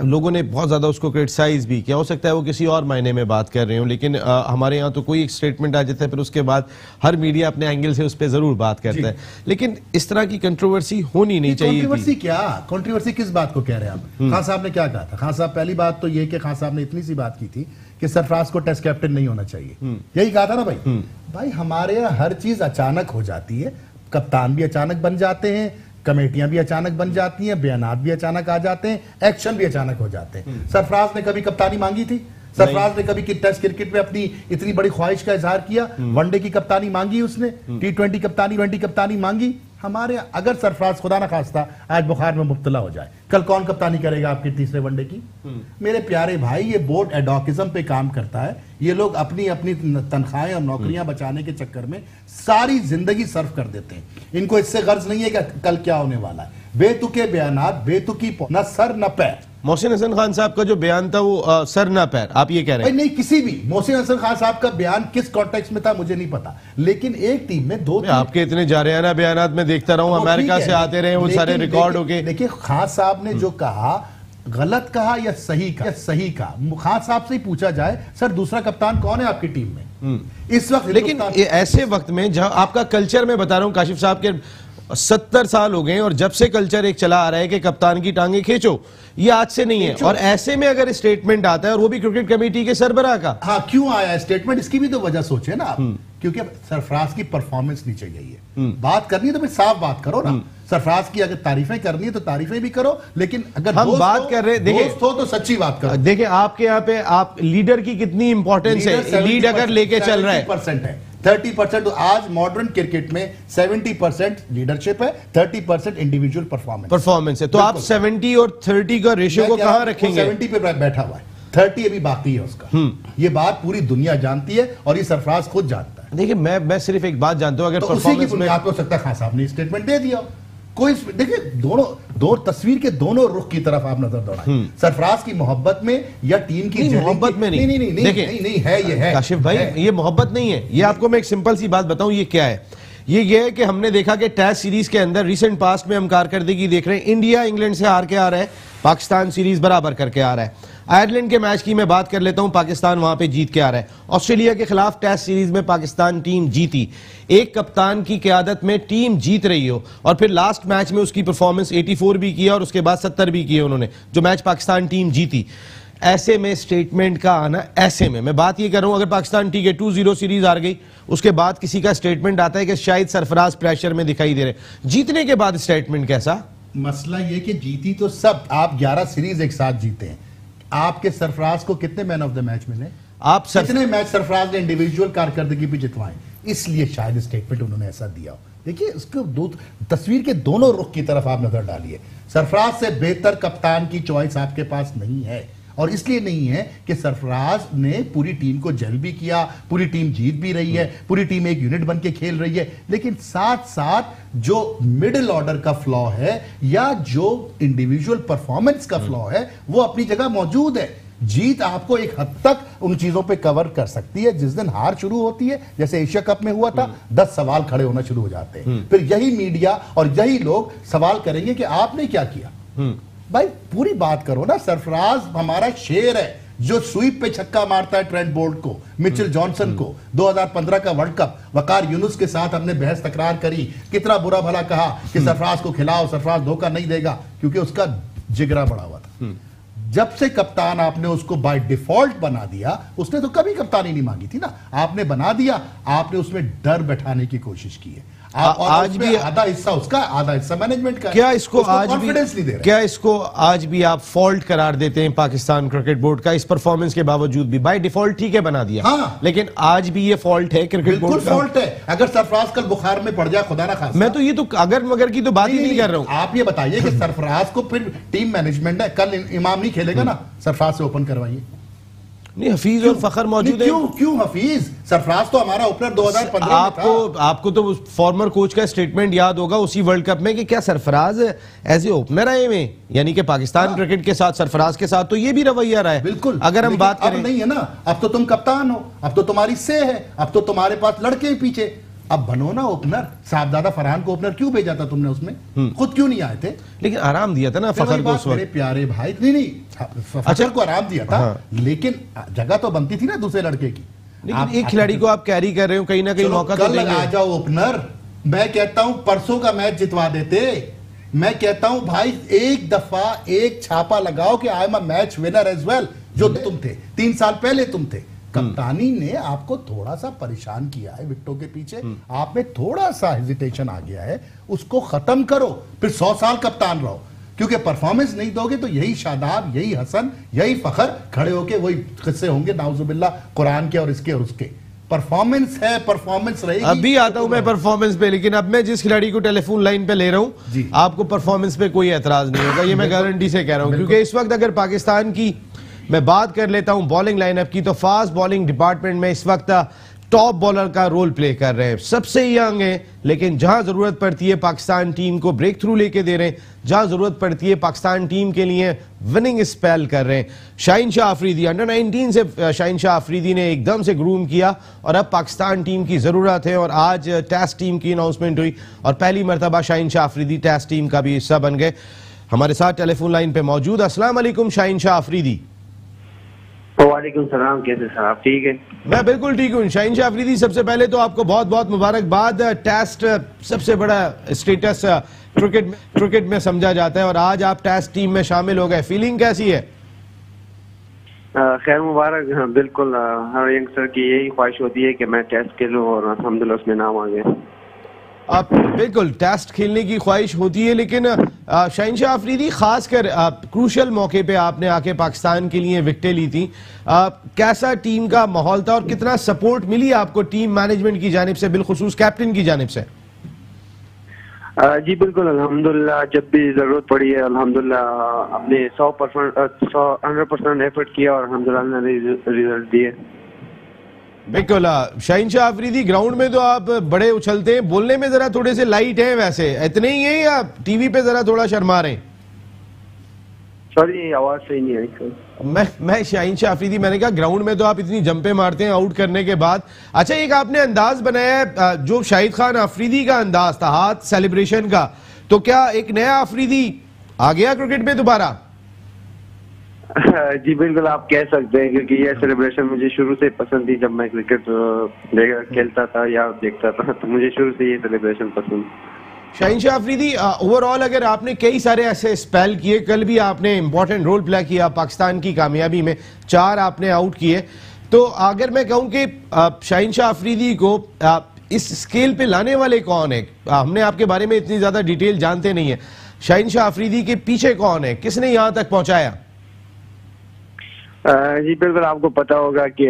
लोगों ने बहुत ज़्यादा उसको क्रिटिसाइज भी किया। हो सकता है वो किसी और मायने में बात कर रहे हो, लेकिन हमारे यहाँ तो कोई एक स्टेटमेंट आ जाता है, फिर उसके बाद हर मीडिया अपने एंगल से उस पर ज़रूर बात करता है। लेकिन इस तरह की कंट्रोवर्सी होनी नहीं चाहिए। कंट्रोवर्सी क्या, कंट्रोवर्सी किस बात को कह रहे हैं आप? खान साहब ने क्या कहा था? खान साहब, पहली बात तो ये कि खान साहब ने इतनी सी बात की थी कि सरफराज को टेस्ट कैप्टन नहीं होना चाहिए, यही कहा था ना भाई। भाई हमारे यहाँ हर चीज अचानक हो जाती है, कप्तान भी अचानक बन जाते हैं, कमेटियां भी अचानक बन जाती हैं, बयानात भी अचानक आ जाते हैं, एक्शन भी अचानक हो जाते हैं। सरफराज ने कभी कप्तानी मांगी थी? सरफराज ने कभी टेस्ट क्रिकेट में अपनी इतनी बड़ी ख्वाहिश का इजहार किया? वनडे की कप्तानी मांगी उसने, T20 कप्तानी, 20 कप्तानी मांगी? हमारे अगर सरफराज खुदा ना खास्ता आज बुखार में मुब्तला हो जाए, कल कौन कप्तानी करेगा आपके तीसरे वनडे की? मेरे प्यारे भाई, ये बोर्ड एडॉकिज्म पे काम करता है। ये लोग अपनी अपनी तनख्वाहें और नौकरियां बचाने के चक्कर में सारी जिंदगी सर्व कर देते हैं। इनको इससे गर्ज नहीं है कि कल क्या होने वाला है। बेतुके बयानात, बेतुकी, न सर न पैर। मोहसिन हसन खान साहब का जो बयान था वो सर ना पैर, आप ये कह रहे हैं? नहीं, किसी भी मोहसिन हसन खान साहब का बयान किस कॉन्टेक्स्ट में था मुझे नहीं पता, लेकिन एक टीम में दो आपके इतने जारियाना बयानात में देखता रहा हूं, अमेरिका से आते रहे, वो सारे रिकॉर्ड हो गए। देखिए, खान साहब ने जो कहा, गलत कहा या सही कहा? सही कहा। खान साहब से ही पूछा जाए, सर दूसरा कप्तान कौन है आपकी टीम में इस वक्त? लेकिन ऐसे वक्त में जहां आपका कल्चर, मैं बता रहा हूं काशिफ साहब के 70 साल हो गए और जब से कल्चर एक चला आ रहा है कि कप्तान की टांगे खींचो, ये आज से नहीं है। और ऐसे में अगर स्टेटमेंट आता है और वो भी क्रिकेट कमेटी के सरबराह का, हाँ, क्यों आया स्टेटमेंट? इसकी भी तो वजह सोचे ना आप, क्योंकि सरफराज की परफॉर्मेंस नीचे गई है। बात करनी है तो फिर साफ बात करो ना। सरफराज की अगर तारीफें करनी है तो तारीफें भी करो, लेकिन अगर हम बात कर रहे हैं, देखिए दोस्त हो तो सच्ची बात करो। देखिए आपके यहाँ पे आप लीडर की कितनी इंपॉर्टेंस है, लीड अगर लेके चल रहा है 70% है, 30%। तो आज मॉडर्न क्रिकेट में 70% लीडरशिप है, 30% इंडिविजुअल परफॉर्मेंस है। तो आप 70 और 30 का रेशियो को कहां रखेंगे? 70 पे बैठा हुआ है, 30 अभी बाकी है उसका। ये बात पूरी दुनिया जानती है और ये सरफराज खुद जानता है। देखिए, मैं सिर्फ एक बात जानता हूं, अगर तो उसी की बुनियाद पे हो सकता है खान साहब ने स्टेटमेंट दे दिया। कोई देखिए, दो तस्वीर के दोनों रुख की तरफ आप नजर दौड़ाएं। सरफराज की मोहब्बत में या टीम की मोहब्बत में नहीं है, ये है काशिफ भाई, ये मोहब्बत नहीं है। ये आपको मैं एक सिंपल सी बात बताऊं, ये क्या है? ये है कि हमने देखा कि टेस्ट सीरीज के अंदर रिसेंट पास्ट में हम कारकर्दगी देख रहे हैं। इंडिया इंग्लैंड से हार के आ रहा है, पाकिस्तान सीरीज बराबर करके आ रहा है। आयरलैंड के मैच की मैं बात कर लेता हूं, पाकिस्तान वहां पे जीत के आ रहा है। ऑस्ट्रेलिया के खिलाफ टेस्ट सीरीज में पाकिस्तान टीम जीती, एक कप्तान की क़यादत में टीम जीत रही हो, और फिर लास्ट मैच में उसकी परफॉर्मेंस 84 भी किया और उसके बाद 70 भी किए उन्होंने, जो मैच पाकिस्तान टीम जीती। ऐसे में स्टेटमेंट का आना, ऐसे में मैं बात ये कर रहा हूं, अगर पाकिस्तान ठीक है 2-0 सीरीज हार गई, उसके बाद किसी का स्टेटमेंट आता है कि शायद सरफराज प्रेशर में दिखाई दे रहे, जीतने के बाद स्टेटमेंट कैसा? मसला ये कि जीती तो सब, आप 11 सीरीज एक साथ जीते हैं। आपके सरफराज को कितने मैन ऑफ द मैच मिले? आप कितने मैच सरफराज ने इंडिविजुअल कारकर्दगी भी जितवाए? इसलिए शायद स्टेटमेंट उन्होंने ऐसा दिया हो। देखिए, उसको दो तस्वीर के दोनों रुख की तरफ आप नजर डालिए। सरफराज से बेहतर कप्तान की चॉइस आपके पास नहीं है, और इसलिए नहीं है कि सरफराज ने पूरी टीम को जेल भी किया, पूरी टीम जीत भी रही है, पूरी टीम एक यूनिट बन के खेल रही है, लेकिन साथ साथ जो मिडिल ऑर्डर का फ्लॉ है या जो इंडिविजुअल परफॉर्मेंस का फ्लॉ है वो अपनी जगह मौजूद है। जीत आपको एक हद तक उन चीजों पे कवर कर सकती है। जिस दिन हार शुरू होती है, जैसे एशिया कप में हुआ था, 10 सवाल खड़े होना शुरू हो जाते हैं। फिर यही मीडिया और यही लोग सवाल करेंगे कि आपने क्या किया। भाई पूरी बात करो ना। सरफराज हमारा शेर है जो स्वीप पे छक्का मारता है ट्रेंट बोल्ट को, मिचेल जॉनसन को। 2015 का वर्ल्ड कप वकार यूनुस के साथ हमने बहस तकरार करी, कितना बुरा भला कहा कि सरफराज को खिलाओ, सरफराज धोखा नहीं देगा, क्योंकि उसका जिगरा बढ़ा हुआ था। जब से कप्तान आपने उसको बाय डिफॉल्ट बना दिया, उसने तो कभी कप्तानी नहीं मांगी थी ना, आपने बना दिया, आपने उसमें डर बैठाने की कोशिश की है। आज भी आधा हिस्सा उसका, आधा हिस्सा मैनेजमेंट का। क्या इसको आज भी नहीं दे रहे? क्या इसको आज भी आप फॉल्ट करार देते हैं पाकिस्तान क्रिकेट बोर्ड का? इस परफॉर्मेंस के बावजूद भी बाय डिफॉल्ट ठीक है बना दिया, हाँ। लेकिन आज भी ये फॉल्ट है क्रिकेट बोर्ड का। फॉल्ट है। अगर सरफराज कल बुखार में पड़ जाए, खुदा ना खास्ता, मैं तो ये तो अगर मगर की तो बात ही नहीं कर रहा हूं। आप ये बताइए कि सरफराज को फिर टीम मैनेजमेंट है, कल इमाम नहीं खेलेगा ना, सरफराज से ओपन करवाइए। नहीं, हफीज और फखर मौजूद है। क्यों हफीज? सरफराज तो हमारा ओपनर 2015 आपको तो फॉर्मर कोच का स्टेटमेंट याद होगा उसी वर्ल्ड कप में कि क्या सरफराज एज ए ओपनर आए में, यानी कि पाकिस्तान क्रिकेट के साथ सरफराज के साथ तो ये भी रवैया रहा है। बिल्कुल। अगर हम बात करें, अब नहीं है ना, अब तो तुम कप्तान हो, अब तो तुम्हारी से है, अब तो तुम्हारे पास लड़के ही पीछे, अब बनो ना ओपनर। साहबजादा फरहान को ओपनर क्यों भेजा था तुमने? उसमें खुद क्यों नहीं आए थे? लेकिन आराम दिया था ना फखर को उस वक्त। मेरे प्यारे भाई, नहीं फखर को आराम दिया था, हाँ। लेकिन जगह तो बनती थी ना दूसरे लड़के की। लेकिन एक खिलाड़ी को आप कैरी कर रहे हो, कहीं ना कहीं मौका तो देंगे। आ जाओ ओपनर। मैं कहता हूं परसों का मैच जितवा देते। मैं कहता हूं भाई एक दफा एक छापा लगाओ कि I am a match winner as well, जो तुम थे 3 साल पहले तुम थे। कप्तानी ने आपको थोड़ा सा परेशान किया है विकेटों के पीछे, आप में थोड़ा सा हेजिटेशन आ गया है, उसको खत्म करो, फिर 100 साल कप्तान रहो। क्योंकि परफॉर्मेंस नहीं दोगे तो यही शादाब, यही हसन, यही फखर खड़े होके वही किस्से होंगे नाउजुबिल्लाह कुरान के और इसके और उसके। परफॉर्मेंस है, परफॉर्मेंस रहेगी। अभी आता हूं मैं परफॉर्मेंस पे, लेकिन अब मैं जिस खिलाड़ी को टेलीफोन लाइन पे ले रहा हूं, आपको परफॉर्मेंस पे कोई एतराज नहीं होगा, ये मैं गारंटी से कह रहा हूं। क्योंकि इस वक्त अगर पाकिस्तान की मैं बात कर लेता हूं बॉलिंग लाइनअप की, तो फास्ट बॉलिंग डिपार्टमेंट में इस वक्त टॉप बॉलर का रोल प्ले कर रहे हैं, सबसे यंग है, लेकिन जहां जरूरत पड़ती है पाकिस्तान टीम को ब्रेक थ्रू लेके दे रहे हैं, जहां जरूरत पड़ती है पाकिस्तान टीम के लिए विनिंग स्पेल कर रहे हैं। शाहीन शाह अफरीदी अंडर 19 से शाहीन शाह अफरीदी ने एकदम से ग्रूम किया और अब पाकिस्तान टीम की जरूरत है, और आज टेस्ट टीम की अनाउंसमेंट हुई और पहली मरतबा शाहीन शाह अफरीदी टेस्ट टीम का भी हिस्सा बन गए। हमारे साथ टेलीफोन लाइन पे मौजूद, अस्सलाम वालेकुम शाहीन शाह अफरीदी। वालेकुम सलाम, कैसे सर आप? ठीक है, मैं बिल्कुल ठीक हूँ। शाहीन शाह अफरीदी, सबसे पहले तो आपको बहुत बहुत मुबारकबाद। टेस्ट सबसे बड़ा स्टेटस क्रिकेट में समझा जाता है और आज आप टेस्ट टीम में शामिल हो गए, फीलिंग कैसी है? खैर मुबारक। हाँ, बिल्कुल हर यंगस्टर की यही ख्वाहिश होती है कि मैं टेस्ट खेलूं और अल्हम्दुलिल्लाह उसमें नाम आ गया। आप बिल्कुल टेस्ट खेलने की ख्वाहिश होती है, लेकिन शाहीन शाह अफरीदी खासकर क्रूशल मौके पे आपने आके पाकिस्तान के लिए विकेटें ली थी, कैसा टीम का माहौल था और कितना सपोर्ट मिली आपको टीम मैनेजमेंट की जानिब से, बिलखुसूस कैप्टन की जानिब से? जी बिल्कुल, अल्हम्दुलिल्लाह जब भी जरूरत पड़ी है अल्हम्दुलिल्लाह अपने 100% एफर्ट किया और अल्हम्दुलिल्लाह ने रिजल्ट दिए। बिल्कुल। शाहीन शाह अफरीदी, ग्राउंड में तो आप बड़े उछलते हैं, बोलने में जरा थोड़े से लाइट हैं, वैसे इतने ही हैं या टीवी पे जरा थोड़ा शर्मा रहे हैं? सॉरी, आवाज सही नहीं आई। मैं शाहीन शाह अफरीदी, मैंने कहा ग्राउंड में तो आप इतनी जंपे मारते हैं आउट करने के बाद। अच्छा, एक आपने अंदाज बनाया है जो शाहिद खान अफरीदी का अंदाज था हाथ सेलिब्रेशन का, तो क्या एक नया अफरीदी आ गया क्रिकेट में दोबारा? जी बिल्कुल, आप कह सकते हैं, क्योंकि ये सेलिब्रेशन मुझे शुरू से पसंद थी। जब मैं क्रिकेट खेलता था या देखता था तो मुझे शुरू से ये सेलिब्रेशन पसंद। शाहीन शाह अफरीदी, ओवरऑल अगर आपने कई सारे ऐसे स्पेल किए, कल भी आपने इंपॉर्टेंट रोल प्ले किया पाकिस्तान की कामयाबी में, 4 आपने आउट किए, तो अगर मैं कहूं कि शाहीन शाह अफरीदी को इस स्केल पे लाने वाले कौन है? हमने आपके बारे में इतनी ज्यादा डिटेल जानते नहीं है, शाहीन शाह अफरीदी के पीछे कौन है, किसने यहां तक पहुंचाया? जी बिल्कुल, आपको पता होगा कि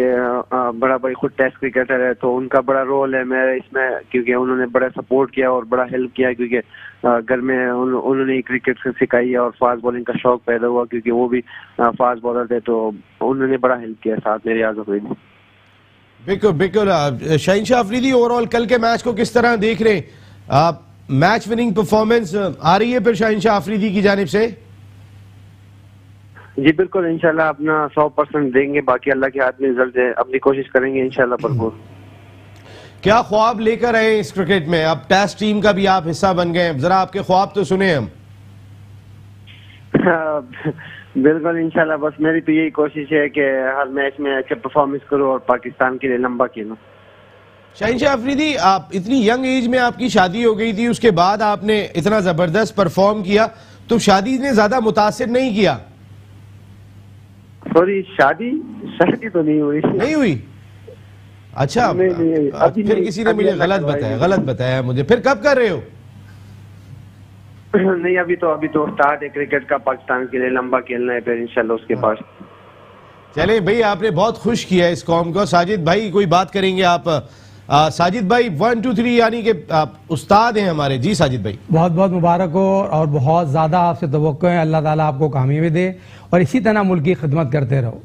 बड़ा भाई खुद टेस्ट क्रिकेटर है, तो उनका बड़ा रोल है मेरे इसमें, क्योंकि उन्होंने बड़ा सपोर्ट किया और बड़ा हेल्प किया, क्योंकि घर में उन्होंने क्रिकेट सिखाई है और फास्ट बॉलिंग का शौक पैदा हुआ, क्योंकि वो भी फास्ट बॉलर थे, तो उन्होंने बड़ा हेल्प किया साथ मेरे आज़म अफरीदी। बिल्कुल बिल्कुल। शाहीन शाह अफरीदी, ओवरऑल कल के मैच को किस तरह देख रहे हैं? मैच विनिंग परफॉर्मेंस आ रही है फिर शाहीन शाह अफरीदी की जानिब से? जी बिल्कुल, इंशाल्लाह अपना 100% देंगे, बाकी अल्लाह के हाथ में रिजल्ट है, अपनी कोशिश करेंगे इंशाल्लाह भरपूर। क्या ख्वाब लेकर आए इस क्रिकेट में? अब टेस्ट टीम का भी आप हिस्सा बन गए, जरा आपके ख्वाब तो सुने हम। बिल्कुल इंशाल्लाह, बस मेरी तो यही कोशिश है कि हर मैच में अच्छे परफॉर्मेंस करूं और पाकिस्तान के लिए लंबा खेलूं। शाहीन शाह अफरीदी, आप इतनी यंग एज में आपकी शादी हो गई थी, उसके बाद आपने इतना जबरदस्त परफॉर्म किया, तो शादी ने ज्यादा मुतासिर नहीं किया? सॉरी, शादी तो नहीं हुई। नहीं हुई? अच्छा, नहीं, फिर किसी ने मुझे गलत बताया मुझे। फिर कब कर रहे हो? नहीं, अभी तो स्टार्ट है क्रिकेट का, पाकिस्तान के लिए लंबा खेलना है, फिर इंशाल्लाह उसके बाद। चले भाई, आपने बहुत खुश किया इस कौम को। साजिद भाई कोई बात करेंगे आप? साजिद भाई 1 2 3 यानी कि उस्ताद हैं हमारे। जी साजिद भाई, बहुत बहुत मुबारक हो और बहुत ज़्यादा आपसे तवक्को है, अल्लाह ताला आपको कामयाबी दे और इसी तरह मुल्क की खिदमत करते रहो।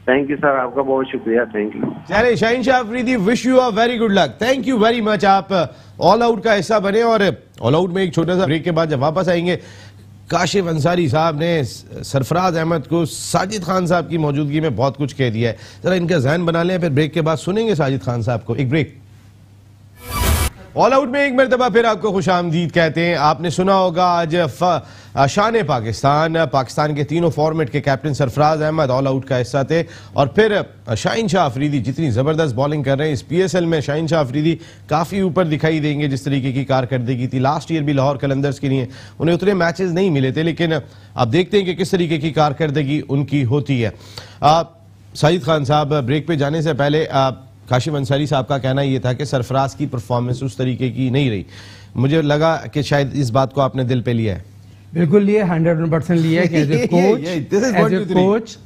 थैंक यू सर, आपका बहुत शुक्रिया, थैंक यू। चले Shaheen Shah Afridi, wish you a very good luck, thank you very much. आप ऑल आउट का हिस्सा बने और ऑल आउट में एक छोटा सा ब्रेक के बाद जब वापस आएंगे, काशिफ अंसारी साहब ने सरफराज अहमद को साजिद खान साहब की मौजूदगी में बहुत कुछ कह दिया है, जरा इनका जहन बना लें, फिर ब्रेक के बाद सुनेंगे साजिद खान साहब को। एक ब्रेक। ऑल आउट में एक मरतबा फिर आपको खुशामदीद कहते हैं। आपने सुना होगा आज शान पाकिस्तान के तीनों फॉर्मेट के captain Sarfaraz Ahmed all out का हिस्सा थे, और फिर शाहीन शाह अफरीदी जितनी ज़बरदस्त बॉलिंग कर रहे हैं इस PSL में, शाहीन शाह अफरीदी काफ़ी ऊपर दिखाई देंगे जिस तरीके की कारकर्दगी थी। लास्ट ईयर भी लाहौर कलंदर्स के लिए उन्हें उतने मैचेस नहीं मिले थे, लेकिन अब देखते हैं कि किस तरीके की कारकर्दगी उनकी होती है। साजिद खान साहब, ब्रेक पे जाने से पहले काशिफ अंसारी साहब का कहना यह था कि सरफराज की परफॉर्मेंस उस तरीके की नहीं रही। मुझे लगा कि शायद इस बात को आपने दिल पे लिया है। बिल्कुल लिए, 100% लिए कि as a coach,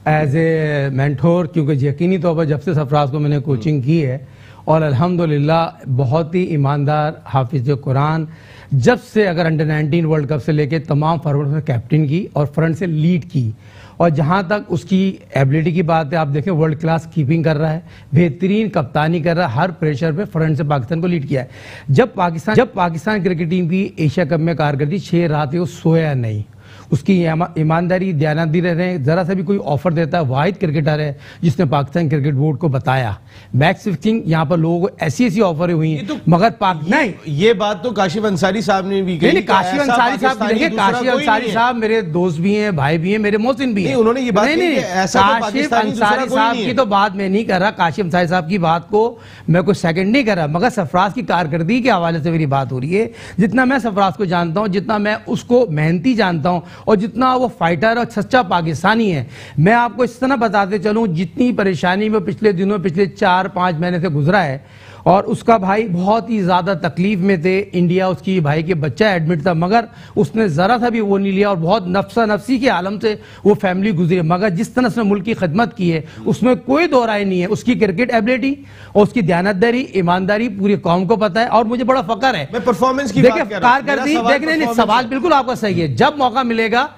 as a mentor, क्योंकि यकीनी तौर पर जब से सरफराज को मैंने कोचिंग की है और अल्हम्दुलिल्लाह बहुत ही ईमानदार, हाफिज कुरान, जब से अगर अंडर 19 वर्ल्ड कप से लेके तमाम फॉरवर्ड में कैप्टन की और फ्रंट से लीड की, और जहां तक उसकी एबिलिटी की बात है, आप देखें वर्ल्ड क्लास कीपिंग कर रहा है, बेहतरीन कप्तानी कर रहा है, हर प्रेशर पे फ्रंट से पाकिस्तान को लीड किया है। जब पाकिस्तान क्रिकेट टीम की एशिया कप में कारकर्दगी 6 रातें वो सोया नहीं, उसकी ईमानदारी, दयानतदारी रहे हैं। जरा सा भी कोई ऑफर देता है, वाहिद क्रिकेटर है जिसने पाकिस्तान क्रिकेट बोर्ड को बताया मैच फिक्सिंग, यहाँ पर लोगों को ऐसी ऑफर हुई है, मगर नहीं, ये बात तो काशिफ अंसारी साहब ने भी कही। काशिफ अंसारी साहब, देखिए काशिफ अंसारी साहब मेरे दोस्त भी हैं, भाई भी हैं, मेरे मोहसिन भी हैं। उन्होंने ये बात काशिफ अंसारी साहब की तो बात मैं नहीं कर रहा, काशिफ अंसारी साहब की बात को मैं कोई सेकंड नहीं कर रहा, मगर सरफराज की कारकर्दगी के हवाले से मेरी बात हो रही है। जितना मैं सरफराज को जानता हूँ, जितना मैं उसको मेहनती जानता हूँ और जितना वो फाइटर और सच्चा पाकिस्तानी है, मैं आपको इस तरह बताते चलूं, जितनी परेशानी में पिछले दिनों, पिछले 4-5 महीने से गुजरा है, और उसका भाई बहुत ही ज्यादा तकलीफ में थे, इंडिया उसकी भाई के बच्चा एडमिट था, मगर उसने जरा सा भी वो नहीं लिया और बहुत नफसी के आलम से वो फैमिली गुजरी, मगर जिस तरह से मुल्क की खिदमत की है उसमें कोई दो राय नहीं है। उसकी क्रिकेट एबिलिटी और उसकी दयानतदारी, ईमानदारी पूरी कौम को पता है, और मुझे बड़ा फख्र है। मैं परफॉर्मेंस की देखिए कारकर्दगी, देखने सवाल बिल्कुल आपका सही है, जब मौका मिलेगा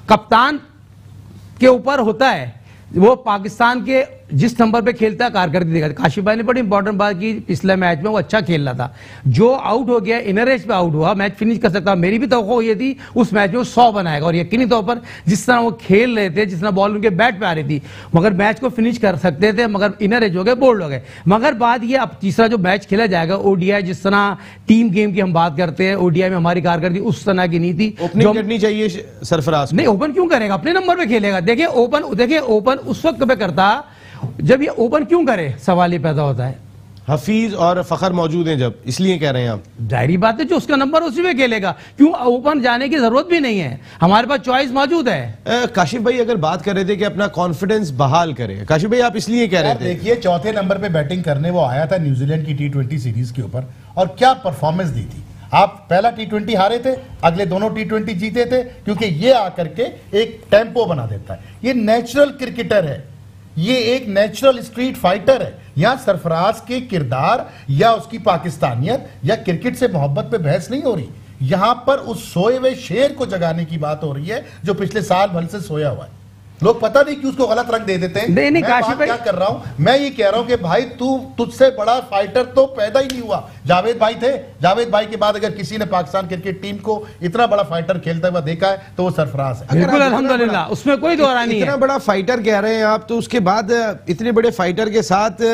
कप्तान के ऊपर होता है, वो पाकिस्तान के जिस नंबर पे खेलता है कारकर्दगी देगा। काशिफ भाई ने बड़ी इंपॉर्टेंट बात की, पिछले मैच में वो अच्छा खेल रहा था, जो आउट हो गया इनर एज पे आउट हुआ, मैच फिनिश कर सकता। मेरी भी तवक्को ये थी उस मैच में वो 100 बनाएगा, और यकीनी तौर पर जिस तरह वो खेल रहे थे, जिस तरह बॉल उनके बैट पे आ रही थी, मगर मैच को फिनिश कर सकते थे, मगर इनर एज हो गए, बोल्ड हो गए। मगर बात ये, अब तीसरा जो मैच खेला जाएगा ODI, जिस तरह टीम गेम की हम बात करते हैं, ODI में हमारी कारकर्दगी उस तरह की नहीं थी। ओपनिंग करनी चाहिए सरफराज, नहीं ओपन क्यों करेगा, अपने नंबर पे खेलेगा। देखिए ओपन उस वक्त पे करता जब ये ओपन क्यों करे, सवाल ये पैदा होता है। हफीज और फखर मौजूद हैं जब, इसलिए कह रहे हैं आप। जाहिर बात है, जो उसका नंबर उसी में खेलेगा, क्यों ओपन जाने की जरूरत भी नहीं है, हमारे पास चॉइस मौजूद है। काशिफ भाई अगर बात कर रहे थे कि अपना कॉन्फिडेंस बहाल करे, काशिफ भाई आप इसलिए कह रहे थे। देखिए 4थे नंबर पे बैटिंग करने वो आया था न्यूजीलैंड की T20 सीरीज के ऊपर, और क्या परफॉर्मेंस दी थी। आप पहला T20 हारे थे, अगले दोनों T20 जीते थे, क्योंकि ये आकर के एक टेम्पो बना देता है। ये नेचुरल क्रिकेटर है, ये एक नेचुरल स्ट्रीट फाइटर है। यहां सरफराज के किरदार या उसकी पाकिस्तानियत या क्रिकेट से मोहब्बत पे बहस नहीं हो रही, यहां पर उस सोए हुए शेर को जगाने की बात हो रही है जो पिछले साल भर से सोया हुआ है। लोग पता नहीं कि उसको गलत रंग दे देते हैं। नहीं, मैं काशिफ बात क्या कर रहा हूं, मैं ये कह रहा हूं कि भाई तुझसे बड़ा फाइटर तो पैदा ही नहीं हुआ। जावेद भाई थे, जावेद भाई के बाद अगर किसी ने पाकिस्तान क्रिकेट टीम को इतना बड़ा फाइटर खेलता हुआ देखा है तो वो सरफराज है। बिल्कुल अल्हम्दुलिल्लाह, उसमें कोई दो राय नहीं है। इतना बड़ा फाइटर कह रहे हैं आप, तो उसके बाद इतने बड़े फाइटर के साथ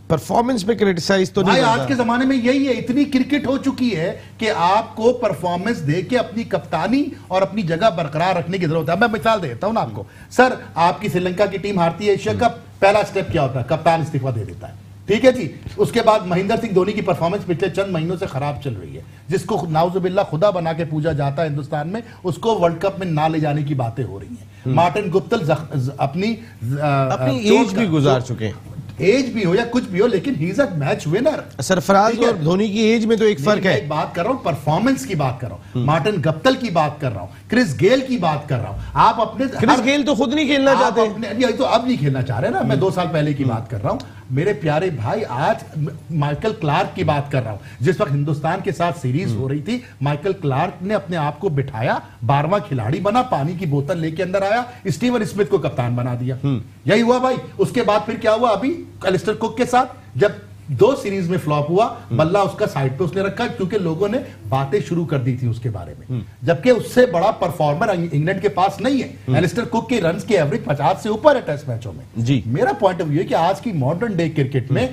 परफॉर्मेंस पे क्रिटिसाइज तो नहीं भाई आज के जमाने में यही है, इतनी क्रिकेट हो चुकी है कि आपको परफॉर्मेंस दे के अपनी कप्तानी और अपनी जगह बरकरार रखने की जरूरत है। मैं मिसाल देता हूं ना आपको, सर आपकी श्रीलंका की टीम हारती है एशिया कप, पहला स्टेप क्या होता है, कप्तान इस्तीफा दे देता है, ठीक है जी। उसके बाद महेंद्र सिंह धोनी की परफॉर्मेंस पिछले चंद महीनों से खराब चल रही है, जिसको नाउजुबिल्लाह खुदा बना के पूजा जाता है हिंदुस्तान में, उसको वर्ल्ड कप में ना ले जाने की बातें हो रही हैं। मार्टिन गुप्टिल अपनी एज भी गुजार चुके हैं, एज भी हो या कुछ भी हो, लेकिन he is a match winner. Sarfaraz और धोनी की एज में तो एक फर्क है। एक बात कर रहा हूं, परफॉर्मेंस की बात कर रहा हूं, मार्टिन गुप्टिल की बात कर रहा हूं, क्रिस गेल की बात कर रहा हूं। आप अपने क्रिस गेल तो खुद नहीं खेलना चाहते, ये तो अब नहीं खेलना चाह रहे ना, मैं 2 साल पहले की बात कर रहा हूं। मेरे प्यारे भाई, आज माइकल क्लार्क की बात कर रहा हूं, जिस वक्त हिंदुस्तान के साथ सीरीज हो रही थी, माइकल क्लार्क ने अपने आप को बिठाया, 12वां खिलाड़ी बना, पानी की बोतल लेके अंदर आया, स्टीवन स्मिथ को कप्तान बना दिया। यही हुआ भाई। उसके बाद फिर क्या हुआ, अभी एलिस्टर कुक के साथ जब 2 सीरीज में फ्लॉप हुआ, बल्ला उसका साइड पे उसने रखा, क्योंकि लोगों ने बातें शुरू कर दी थी उसके बारे में, जबकि उससे बड़ा परफॉर्मर इंग्लैंड के पास नहीं है। एलिस्टर कुक के रन्स की एवरेज 50 से ऊपर है टेस्ट मैचों में जी। मेरा पॉइंट ऑफ व्यू है कि आज की मॉडर्न डे क्रिकेट में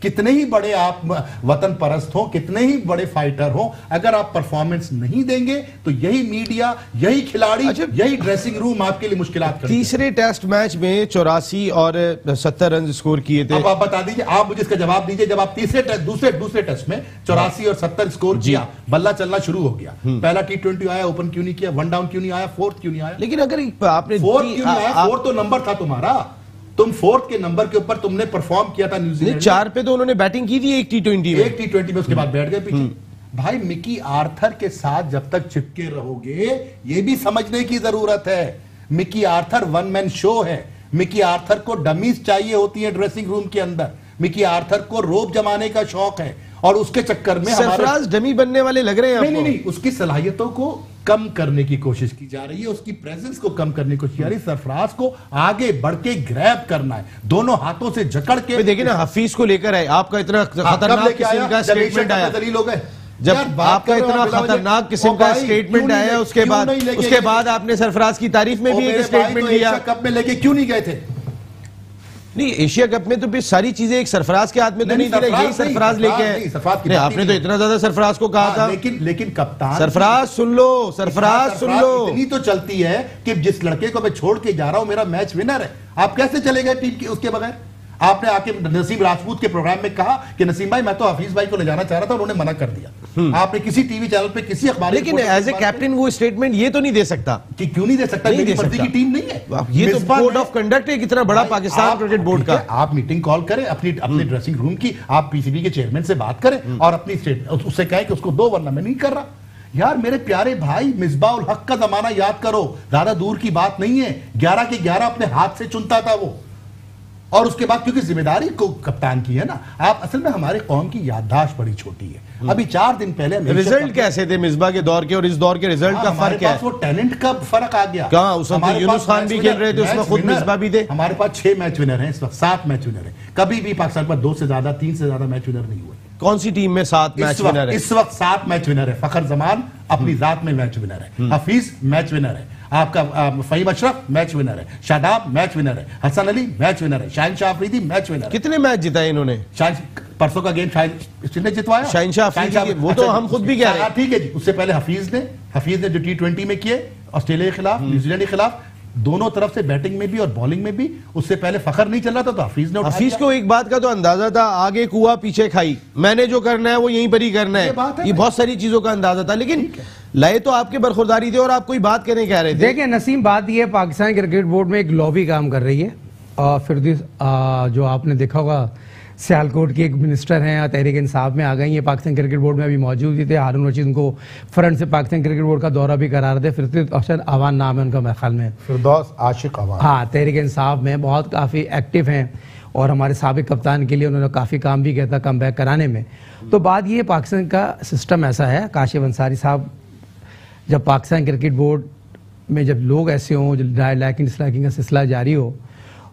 कितने ही बड़े आप वतन परस्त हो, कितने ही बड़े फाइटर हो, अगर आप परफॉर्मेंस नहीं देंगे तो यही मीडिया, यही खिलाड़ी, यही ड्रेसिंग रूम आपके लिए मुश्किलात करेगा। तीसरे टेस्ट मैच में 84 और 70 रन स्कोर किए थे। अब आप बता दीजिए, आप मुझे इसका जवाब दीजिए, जब आप दूसरे टेस्ट में 84 और 70 स्कोर किया, बल्ला चलना शुरू हो गया, पहला T20 आया, ओपन क्यों नहीं किया, 1 डाउन क्यों नहीं आया, 4th क्यों नहीं आया? लेकिन अगर आपने 4th क्यों नहीं आया? 4th तो नंबर था तुम्हारा, तुम 4th के नंबर के ऊपर तुमने परफॉर्म किया था न्यूजीलैंड। 4 पे तो उन्होंने बैटिंग की थी एक T20 में, एक T20 में, उसके बाद बैठ गए पीछे। भाई मिकी आर्थर के साथ जब तक चिपके रहोगे, ये भी समझने की जरूरत है, मिकी आर्थर 1 मैन शो है। मिकी आर्थर को डमीज चाहिए होती है ड्रेसिंग रूम के अंदर, मिकी आर्थर को रोब जमाने का शौक है, और उसके चक्कर में सरफराज डमी बनने वाले लग रहे हैं। नहीं, उसकी सलाहियतों को कम करने की कोशिश की जा रही है, उसकी प्रेजेंस को कम करने की कोशिश की जा रही है। सरफराज को आगे बढ़ के ग्रैब करना है, दोनों हाथों से जकड़ के। देखिए ना, हफीज को लेकर आए, आपका इतना खतरनाक किस्म का स्टेटमेंट आया, जब आपका इतना खतरनाक किस्म का स्टेटमेंट आया, उसके बाद आपने सरफराज की तारीफ में भी एक स्टेटमेंट दिया। कप में लेके क्यों नहीं गए थे? नहीं, एशिया कप में तो भी सारी चीजें एक सरफराज के हाथ में तो नहीं थी, यही सरफराज लेके आए। आपने तो इतना ज्यादा सरफराज को कहा था, लेकिन कप्तान सरफराज सुन लो, सरफराज सुन लो, इतनी तो चलती है कि जिस लड़के को मैं छोड़ के जा रहा हूं मेरा मैच विनर है। आप कैसे चले गए टीम के उसके बगैर? आपने आके नसीम राजपूत के प्रोग्राम में कहा कि नसीम भाई मैं तो हफीज भाई को ले जाना चाह रहा था, उन्होंने मना कर दिया। आपने किसी टीवी चैनल पे किसी अखबार, लेकिन एज ए कैप्टन वो स्टेटमेंट ये तो नहीं दे सकता कि क्यों नहीं दे सकता, मेरी मर्जी की टीम नहीं है, ये तो कोड ऑफ कंडक्ट है कितना बड़ा पाकिस्तान क्रिकेट बोर्ड का। आप मीटिंग कॉल करें अपने ड्रेसिंग रूम की, आप पीसीबी के चेयरमैन से बात करें और अपनी उससे कहें कि उसको दो, वरना मैं नहीं कर रहा। यार मेरे प्यारे भाई, मिसबाह उल हक का जमाना याद करो, ज्यादा दूर की बात नहीं है। 11 के 11 अपने हाथ से चुनता था वो, और उसके बाद क्योंकि जिम्मेदारी को कप्तान की है ना। आप असल में हमारे कौम की याददाश्त बड़ी छोटी है। अभी 4 दिन पहले रिजल्ट कैसे थे मिसबाह के दौर के और इस दौर के रिजल्ट का फर्क है? वो टैलेंट का फर्क आ गया। कहां उस वक्त यूनुस खान भी खेल रहे थे, उसमें खुद मिसबाह भी थे। हमारे पास 6 मैच विनर हैं इस वक्त, 7 मैच विनर हैं। कभी भी पाकिस्तान पर 2 से ज्यादा, 3 से ज्यादा मैच विनर नहीं हुए। कौन सी टीम में 7 मैच विनर है? इस वक्त 7 मैच विनर है। फखर जमान अपनी जात में मैच विनर है, हफीज मैच विनर है, आपका फहीम अशरफ मैच विनर है, शादाब मैच विनर है, हसन अली मैच विनर है, शाहिन शाह अफरीदी मैच विनर है। कितने मैच जिताए इन्होंने? परसों का गेम शाहिन ने जितवाया, शाहिन शाह अफरीदी, वो तो हम खुद भी कह रहे हैं। ठीक है जी। उससे पहले हफीज ने जो T20 में किए ऑस्ट्रेलिया के खिलाफ, न्यूजीलैंड के खिलाफ, दोनों तरफ से बैटिंग में भी और बॉलिंग में भी। उससे पहले फखर नहीं चल रहा था तो हफीज ने हफीज को एक बात का तो अंदाजा था, आगे कुआ पीछे खाई, मैंने जो करना है वो यहीं पर ही करना है। ये बहुत सारी चीजों का अंदाजा था, लेकिन लय तो आपके बरखुरदारी थे और आप कोई बात कहने कह रहे थे। देखिए नसीम, बात ये पाकिस्तान क्रिकेट बोर्ड में एक लॉबी काम कर रही है, और फिर जो आपने देखा होगा सियालकोट के एक मिनिस्टर हैं, तहरीक इंसाफ में आ गई हैं, पाकिस्तान क्रिकेट बोर्ड में अभी मौजूद ही थे। हारून रशीद उनको फ्रंट से पाकिस्तान क्रिकेट बोर्ड का दौरा भी करा रहे थे। फिरदौस अहसन अवान नाम है उनका मेरे ख्याल में, फिरदौस आशिक अवान। हाँ, तहरीक इंसाफ में बहुत काफ़ी एक्टिव हैं और हमारे साबिक कप्तान के लिए उन्होंने काफ़ी काम भी किया था कम बैक कराने में। तो बात ये, पाकिस्तान का सिस्टम ऐसा है, काशिफ अंसारी साहब जब पाकिस्तान क्रिकेट बोर्ड में जब लोग ऐसे हों, लाइकिंग डिसलाइकिंग का सिलसिला जारी हो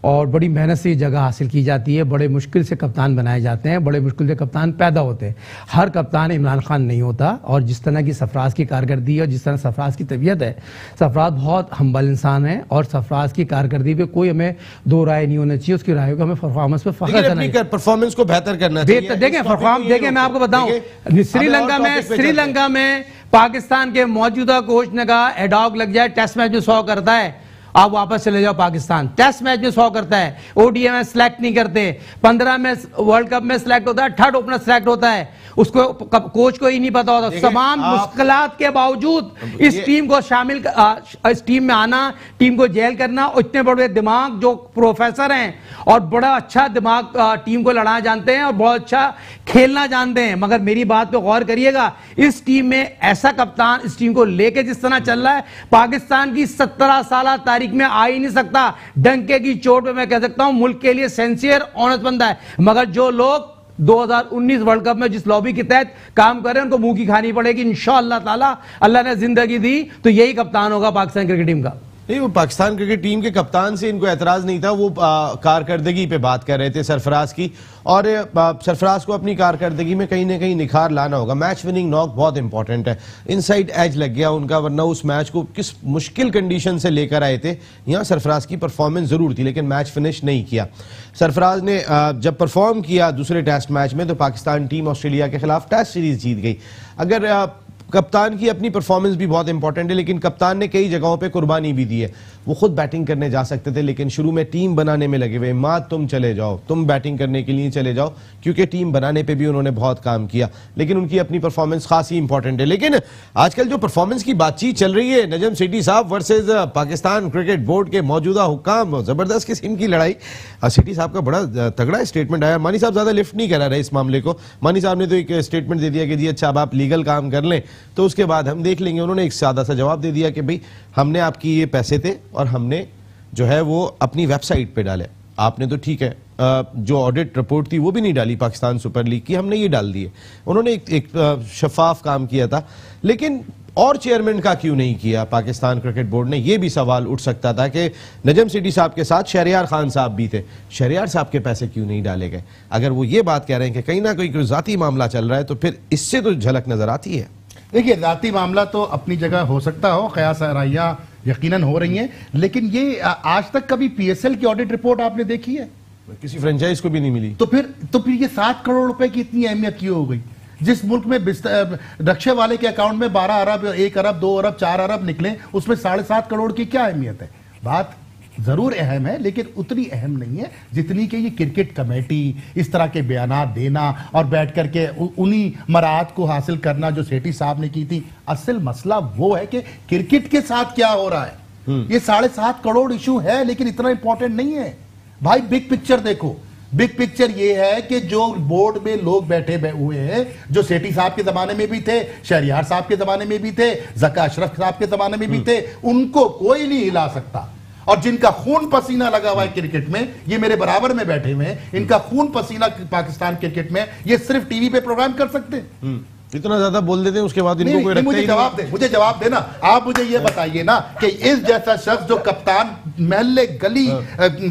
और बड़ी मेहनत से ये जगह हासिल की जाती है, बड़े मुश्किल से कप्तान बनाए जाते हैं, बड़े मुश्किल से कप्तान पैदा होते हैं। हर कप्तान इमरान खान नहीं होता और जिस तरह की सरफराज की कारकर्दगी और जिस तरह सरफराज की तबीयत है, सरफराज बहुत हम्बल इंसान है और सरफराज की कारकर्दगी पे कोई हमें दो राय नहीं होना चाहिए, उसकी राय को हमें परफॉर्मेंस पे फख्र करना चाहिए, परफॉर्मेंस को बेहतर करना चाहिए। देखें परफॉर्म, देखें मैं आपको बताऊं, श्रीलंका में पाकिस्तान के मौजूदा कोच ने कहा एडॉग लग जाए, टेस्ट मैच में 100 करता है, आप वापस चले जाओ पाकिस्तान। टेस्ट मैच में 100 करता है, ओडीआई में सिलेक्ट नहीं करते, 15 में वर्ल्ड कप में सिलेक्ट होता है, थर्ड ओपनर सिलेक्ट होता है, उसको कोच को ही नहीं पता होता। तमाम मुश्किलात के बावजूद इस टीम को शामिल, इस टीम में आना, टीम को जेल करना, और इतने बड़े दिमाग जो प्रोफेसर हैं और बड़ा अच्छा दिमाग टीम को लड़ाना जानते हैं और बहुत अच्छा खेलना जानते हैं। मगर मेरी बात पे गौर करिएगा, इस टीम में ऐसा कप्तान इस टीम को लेके जिस तरह चल रहा है, पाकिस्तान की 17 साल तारीख में आ ही नहीं सकता। डंके की चोट पे मैं कह सकता हूं मुल्क के लिए सिंसियर ऑनेस्ट बंदा है। मगर जो लोग 2019 वर्ल्ड कप में जिस लॉबी के तहत काम कर रहे हैं उनको मुंह की खानी पड़ेगी इंशाअल्लाह ताला। अल्लाह ने जिंदगी दी तो यही कप्तान होगा पाकिस्तान क्रिकेट टीम का। नहीं, वो पाकिस्तान क्रिकेट टीम के कप्तान से इनको एतराज नहीं था, वो कारकर्दगी पे बात कर रहे थे सरफराज की, और सरफराज को अपनी कारकर्दगी में कहीं ना कहीं निखार लाना होगा। मैच विनिंग नॉक बहुत इंपॉर्टेंट है, इनसाइड एज लग गया उनका, वरना उस मैच को किस मुश्किल कंडीशन से लेकर आए थे। यहाँ सरफराज की परफॉर्मेंस जरूर थी लेकिन मैच फिनिश नहीं किया। सरफराज ने जब परफॉर्म किया दूसरे टेस्ट मैच में तो पाकिस्तान टीम ऑस्ट्रेलिया के खिलाफ टेस्ट सीरीज जीत गई। अगर कप्तान की अपनी परफॉर्मेंस भी बहुत इंपॉर्टेंट है, लेकिन कप्तान ने कई जगहों पे कुर्बानी भी दी है। वो खुद बैटिंग करने जा सकते थे लेकिन शुरू में टीम बनाने में लगे हुए, माँ तुम चले जाओ, तुम बैटिंग करने के लिए चले जाओ, क्योंकि टीम बनाने पे भी उन्होंने बहुत काम किया। लेकिन उनकी अपनी परफॉर्मेंस खासी इंपॉर्टेंट है। लेकिन आजकल जो परफॉर्मेंस की बातचीत चल रही है, नजम सेठी साहब वर्सेज पाकिस्तान क्रिकेट बोर्ड के मौजूदा हुक्काम, जबरदस्त किस्म की लड़ाई। सेठी साहब का बड़ा तगड़ा स्टेटमेंट आया। मानी साहब ज्यादा लिफ्ट नहीं करा रहे इस मामले को। मानी साहब ने तो एक स्टेटमेंट दे दिया कि जी अच्छा अब आप लीगल काम कर लें तो उसके बाद हम देख लेंगे। उन्होंने एक सादा सा जवाब दे दिया कि भाई हमने आपकी ये पैसे थे और हमने जो है वो अपनी वेबसाइट पे डाले। आपने तो ठीक है जो ऑडिट रिपोर्ट थी वो भी नहीं डाली पाकिस्तान सुपर लीग की, हमने ये डाल दी है। उन्होंने एक शफाफ काम किया था, लेकिन और चेयरमैन का क्यों नहीं किया पाकिस्तान क्रिकेट बोर्ड ने? ये भी सवाल उठ सकता था कि नजम सेठी साहब के साथ शहरियार खान साहब भी थे, शहरियार साहब के पैसे क्यों नहीं डाले गए? अगर वो ये बात कह रहे हैं कि कहीं ना कहीं कोई जाती मामला चल रहा है तो फिर इससे तो झलक नजर आती है। देखिए, जाती मामला तो अपनी जगह हो सकता हो, कयास आराइयां यकीनन हो रही हैं, लेकिन ये आज तक कभी पीएसएल की ऑडिट रिपोर्ट आपने देखी है? किसी फ्रेंचाइज को भी नहीं मिली। तो फिर ये 7 करोड़ रुपए की इतनी अहमियत क्यों हो गई? जिस मुल्क में रक्षे वाले के अकाउंट में 12 अरब, 1 अरब, 2 अरब, 4 अरब निकले, उसमें 7.5 करोड़ की क्या अहमियत है? बात जरूर अहम है लेकिन उतनी अहम नहीं है जितनी कि ये क्रिकेट कमेटी इस तरह के बयानात देना और बैठ करके उन्हीं मराहत को हासिल करना जो सेठी साहब ने की थी। असल मसला वो है कि क्रिकेट के साथ क्या हो रहा है। ये 7.5 करोड़ इशू है लेकिन इतना इंपॉर्टेंट नहीं है भाई। बिग पिक्चर देखो। बिग पिक्चर ये है कि जो बोर्ड में लोग बैठे हुए हैं, जो सेठी साहब के जमाने में भी थे, शहरियार साहब के जमाने में भी थे, जका अशरफ साहब के जमाने में भी थे, उनको कोई नहीं हिला सकता। और जिनका खून पसीना लगा हुआ है क्रिकेट में, ये मेरे बराबर में बैठे हुए हैं, इनका खून पसीना पाकिस्तान क्रिकेट में, ये सिर्फ टीवी पे प्रोग्राम कर सकते हैं। इतना ज्यादा बोल देते हैं उसके बाद इनको कोई मुझे जवाब देना। आप मुझे ये बताइए ना कि इस जैसा शख्स जो कप्तान महल्ले गली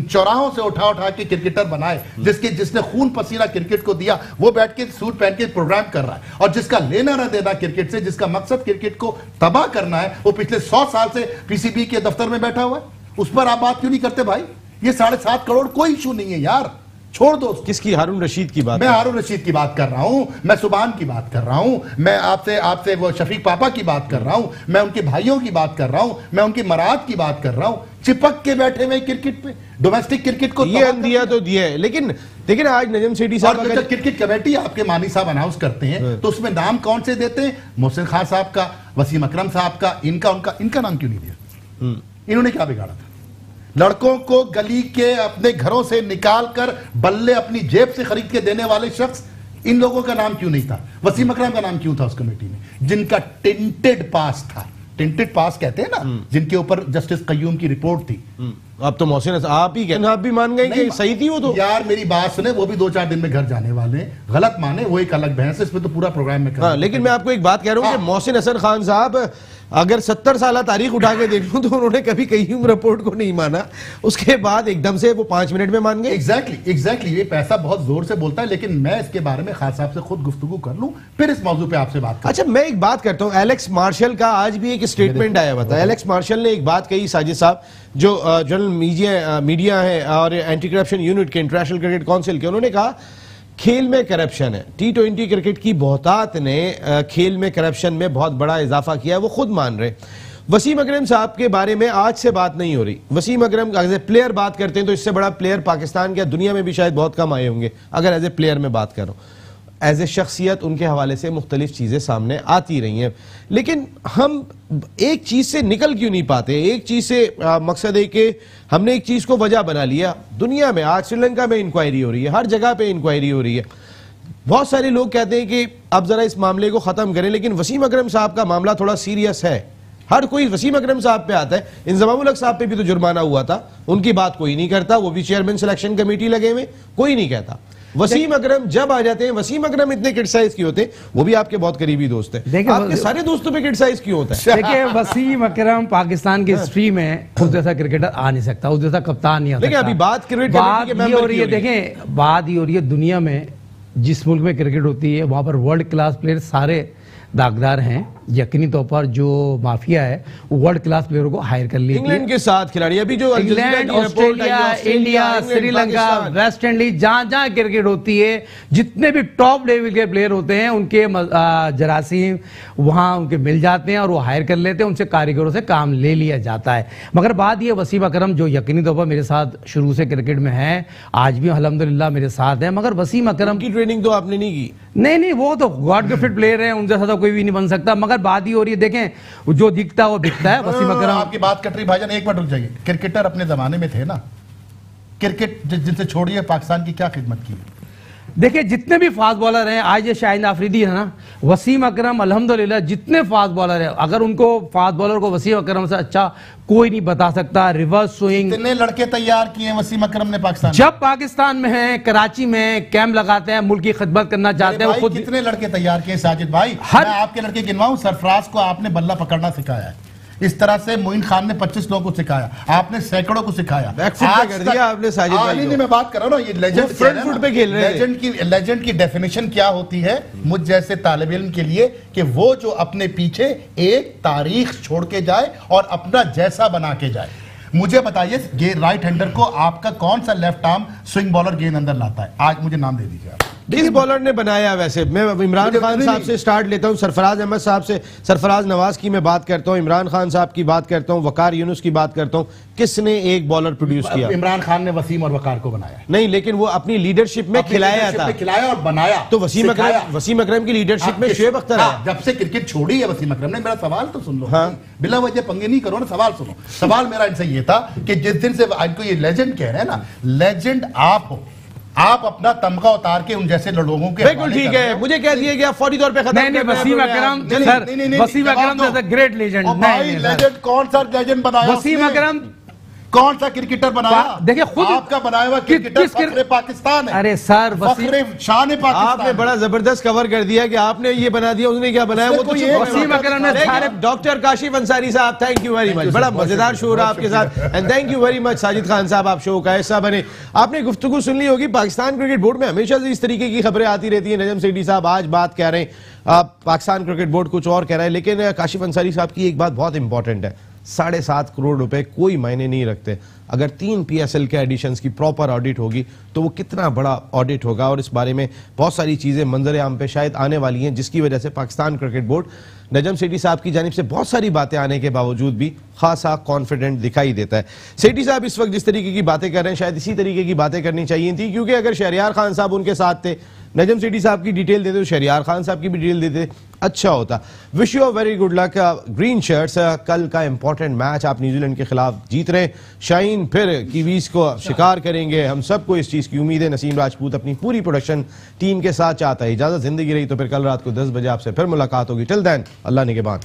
चौराहों से उठा के क्रिकेटर बनाए, जिसने खून पसीना क्रिकेट को दिया, वो बैठ के सूट पहन के प्रोग्राम कर रहा है, और जिसका लेना ना देना क्रिकेट से, जिसका मकसद क्रिकेट को तबाह करना है, वो पिछले 100 साल से पीसीबी के दफ्तर में बैठा हुआ है। उस पर आप बात क्यों नहीं करते भाई? ये 7.5 करोड़ कोई इशू नहीं है यार, छोड़ दो। किसकी? हारून रशीद की बात? मैं हारून रशीद की बात कर रहा हूं, मैं सुबान की बात कर रहा हूं, मैं आपसे वो शफीक पापा की बात कर रहा हूं, मैं उनके भाइयों की बात कर रहा हूं, मैं उनकी मराद की बात कर रहा हूं। चिपक के बैठे हुए क्रिकेट पे, डोमेस्टिक क्रिकेट को ये दिया तो दिया है, लेकिन आज नजम सेठी साहब जब क्रिकेट कमेटी आपके मानी साहब अनाउंस करते हैं तो उसमें नाम कौन से देते हैं? मोहसिन खान साहब का, वसीम अकरम साहब का, इनका नाम क्यों नहीं दिया? इन्होंने क्या बिगाड़ा था? लड़कों को गली के अपने घरों से निकाल कर बल्ले अपनी जेब से खरीद के देने वाले शख्स, इन लोगों का नाम क्यों नहीं था? वसीम अकरम का नाम क्यों था उस कमेटी में, जिनका टिंटेड पास था? टिंटेड पास कहते हैं ना, जिनके ऊपर जस्टिस कय्यूम की रिपोर्ट थी। अब तो मोहसिन आप ही कहते, आप भी मान गए कि सही थी वो तो। यार मेरी बात सुने, वो भी 2-4 दिन में घर जाने वाले हैं, गलत माने वो एक अलग बहस है, इसमें तो पूरा प्रोग्राम में हाँ, लेकिन मैं आपको एक बात कह रहा हूँ कि मोहसिन हसन खान साहब अगर 70 साल तारीख उठा के देख लूं तो उन्होंने कभी कय्यूम रिपोर्ट को नहीं माना, उसके बाद एकदम से वो 5 मिनट में मान गए। एग्जैक्टली ये पैसा बहुत जोर से बोलता है, लेकिन मैं इसके बारे में खास साहब से खुद गुफ्तगू कर लूं, फिर इस मौजू पे आपसे बात करूं। अच्छा, मैं एक बात करता हूं, एलेक्स मार्शल का आज भी एक स्टेटमेंट आया हुआ था। एलेक्स मार्शल ने एक बात कही, साजिद साहब जो जनरल मीडिया है और एंटी करप्शन यूनिट के इंटरनेशनल क्रिकेट काउंसिल के, उन्होंने कहा खेल में करप्शन है। T20 क्रिकेट की बहुतात ने खेल में करप्शन में बहुत बड़ा इजाफा किया है, वो खुद मान रहे। वसीम अकरम साहब के बारे में आज से बात नहीं हो रही। वसीम अकरम एज ए प्लेयर बात करते हैं तो इससे बड़ा प्लेयर पाकिस्तान के दुनिया में भी शायद बहुत कम आए होंगे, अगर एज ए प्लेयर में बात करूं। एज ए शख्सियत उनके हवाले से मुख्तलिफ चीज़ें सामने आती रही हैं, लेकिन हम एक चीज़ से निकल क्यों नहीं पाते? एक चीज़ से मकसद है कि हमने एक चीज़ को वजह बना लिया। दुनिया में आज श्रीलंका में इंक्वायरी हो रही है, हर जगह पे इंक्वायरी हो रही है। बहुत सारे लोग कहते हैं कि अब ज़रा इस मामले को ख़त्म करें, लेकिन वसीम अकरम साहब का मामला थोड़ा सीरियस है। हर कोई वसीम अकरम साहब पे आता है, इंजमामुल हक साहब पे भी तो जुर्माना हुआ था, उनकी बात कोई नहीं करता, वो भी चेयरमैन सिलेक्शन कमेटी लगे हुए, कोई नहीं कहता। वसीम अकरम जब आ जाते हैं, वसीम अकरम इतने क्रिटिसाइज क्यों होते हैं? वो भी आपके बहुत करीबी दोस्त हैं, आपके सारे दोस्तों पे क्रिटिसाइज क्यों होता है? देखिए, वसीम अकरम पाकिस्तान की हिस्ट्री में उस जैसा क्रिकेटर आ नहीं सकता, उस जैसा कप्तान नहीं आ सकता। अभी बात क्रिकेट हो रही है, देखें बात ही हो रही है, दुनिया में जिस मुल्क में क्रिकेट होती है वहां पर वर्ल्ड क्लास प्लेयर सारे दागदार हैं। यकीनी तौर पर जो माफिया है वो वर्ल्ड क्लास प्लेयरों को हायर कर लिया। इंग्लैंड के साथ खिलाड़ी अभी जो England, Australia, India, Sri Lanka, West Indies, जहां जहां क्रिकेट होती है, जितने भी टॉप लेवल के प्लेयर होते हैं उनके जरासीम वहां उनके मिल जाते हैं और वो हायर कर लेते हैं, उनसे कारीगरों से काम ले लिया जाता है। मगर बात ये, वसीम अकरम जो यकीनी तौर पर मेरे साथ शुरू से क्रिकेट में है, आज भी अल्हम्दुलिल्लाह मेरे साथ है, मगर वसीम अकरम की ट्रेनिंग तो आपने नहीं की। नहीं, वो तो गॉड गिफ्टेड प्लेयर है, उनसे ज्यादा कोई भी नहीं बन सकता। मगर बात ही हो रही है, देखें जो दिखता है वो दिखता है। वसीम अकरम, आपकी बात कट रही भाईजान, एक मिनट रुक जाइए। क्रिकेटर अपने जमाने में थे ना, क्रिकेट जिनसे छोड़िए, पाकिस्तान की क्या खिदमत की? देखिए, जितने भी फास्ट बॉलर हैं, आज ये शाहिद आफरीदी है ना, वसीम अकरम अल्हम्दुलिल्लाह जितने फास्ट बॉलर हैं, अगर उनको फास्ट बॉलर को वसीम अकरम से अच्छा कोई नहीं बता सकता। रिवर्स स्विंग, कितने लड़के तैयार किए वसीम अकरम ने पाकिस्तान? जब पाकिस्तान में है, कराची में कैंप लगाते हैं, मुल्क की खिदमत करना चाहते हैं, खुद कितने लड़के तैयार किए साजिद भाई? मैं आपके लड़के गिनवाऊं, सरफराज को आपने बल्ला पकड़ना सिखाया है, इस तरह से मोइन खान ने 25 लोगों को सिखाया, आपने सैकड़ों को सिखाया। आज कर दिया आपने साजिद भाई नहीं, मैं बात कर रहा हूं ना, ये लेजेंड फ्रंट फुट पे खेल रहे हैं। लेजेंड की डेफिनेशन क्या होती है मुझ जैसे तालिब इल्म के लिए, कि वो जो अपने पीछे एक तारीख छोड़ के जाए और अपना जैसा बना के जाए। मुझे बताइए, ये राइट हैंडर को आपका कौन सा लेफ्ट आर्म स्विंग बॉलर गेंद अंदर लाता है? आज मुझे नाम दे दीजिए आप। किस बॉलर ने बनाया? वैसे मैं इमरान खान साहब से स्टार्ट लेता हूं, सरफराज अहमद साहब से, सरफराज नवाज की मैं बात करता हूं, इमरान खान साहब की बात करता हूं, वकार यूनुस की बात करता हूं। किसने एक बॉलर प्रोड्यूस किया? इमरान खान ने वसीम और वकार को बनाया नहीं, लेकिन वो अपनी लीडरशिप में खिलाया था, खिलाया और बनाया। तो वसीम अकरम की लीडरशिप में शुएब अख्तर है। जब से क्रिकेट छोड़ी है वसीम अकरम ने, मेरा सवाल तो सुन लो। बिला वजह पंगे नहीं करो ना, सवाल सुनो। सवाल मेरा इनसे ये था कि जिस दिन से आपको ये लेजेंड कह रहे हैं ना, लेजेंड आप हो, आप अपना तमगा उतार के उन जैसे लोगों के, बिल्कुल ठीक है। मुझे कह दिया गया फौरी तौर पे खत्म। नहीं, Wasim Akram sir, Wasim Akram is a great legend. नहीं, लेजेंड कौन सा लेजेंड बनाया? वसीम अकरम कौन सा क्रिकेटर बनाया? देखिए, खुद आपका बनाया हुआ क्रिकेटर फखरे पाकिस्तान है। अरे सर, फखरे शान पाकिस्तान। आपने बड़ा जबरदस्त कवर कर दिया कि आपने ये बना दिया, उसने क्या बनाया वो तो वसीम अकरम ने सारे। डॉक्टर काशिफ अंसारी साहब, थैंक यू वेरी मच, बड़ा मजेदार शो रहा आपके साथ, and thank you very much Sajid Khan साहब, आप शो का हिस्सा बने। आपने गुफ्तगू सुन ली होगी, पाकिस्तान क्रिकेट बोर्ड में हमेशा से इस तरीके की खबरें आती रहती है। नजम सेठी साहब आज बात कह रहे हैं, पाकिस्तान क्रिकेट बोर्ड कुछ और कह रहा है, लेकिन काशिफ अंसारी साहब की एक बात बहुत इंपॉर्टेंट है, 7.5 करोड़ रुपए कोई मायने नहीं रखते। अगर 3 PSL के एडिशंस की प्रॉपर ऑडिट होगी तो वो कितना बड़ा ऑडिट होगा, और इस बारे में बहुत सारी चीज़ें मंजर आम पे शायद आने वाली हैं, जिसकी वजह से पाकिस्तान क्रिकेट बोर्ड नजम सेठी साहब की जानिब से बहुत सारी बातें आने के बावजूद भी खासा कॉन्फिडेंट दिखाई देता है। सेठी साहब इस वक्त जिस तरीके की बातें कर रहे हैं, शायद इसी तरीके की बातें करनी चाहिए थी, क्योंकि अगर शहरयार खान साहब उनके साथ थे, नजम सेठी साहब की डिटेल देते, शहरियार खान साहब की भी डिटेल देते, अच्छा होता। Wish you very good luck. Green shirts, कल का इंपॉर्टेंट मैच आप न्यूजीलैंड के खिलाफ जीत रहे, शाहीन फिर कीवीज को शिकार करेंगे, हम सबको इस चीज की उम्मीद है। नसीम राजपूत अपनी पूरी प्रोडक्शन टीम के साथ चाहता है। इजाजत, जिंदगी रही तो फिर कल रात को 10 बजे आपसे फिर मुलाकात होगी। टिल देन, अल्लाह निगहबान।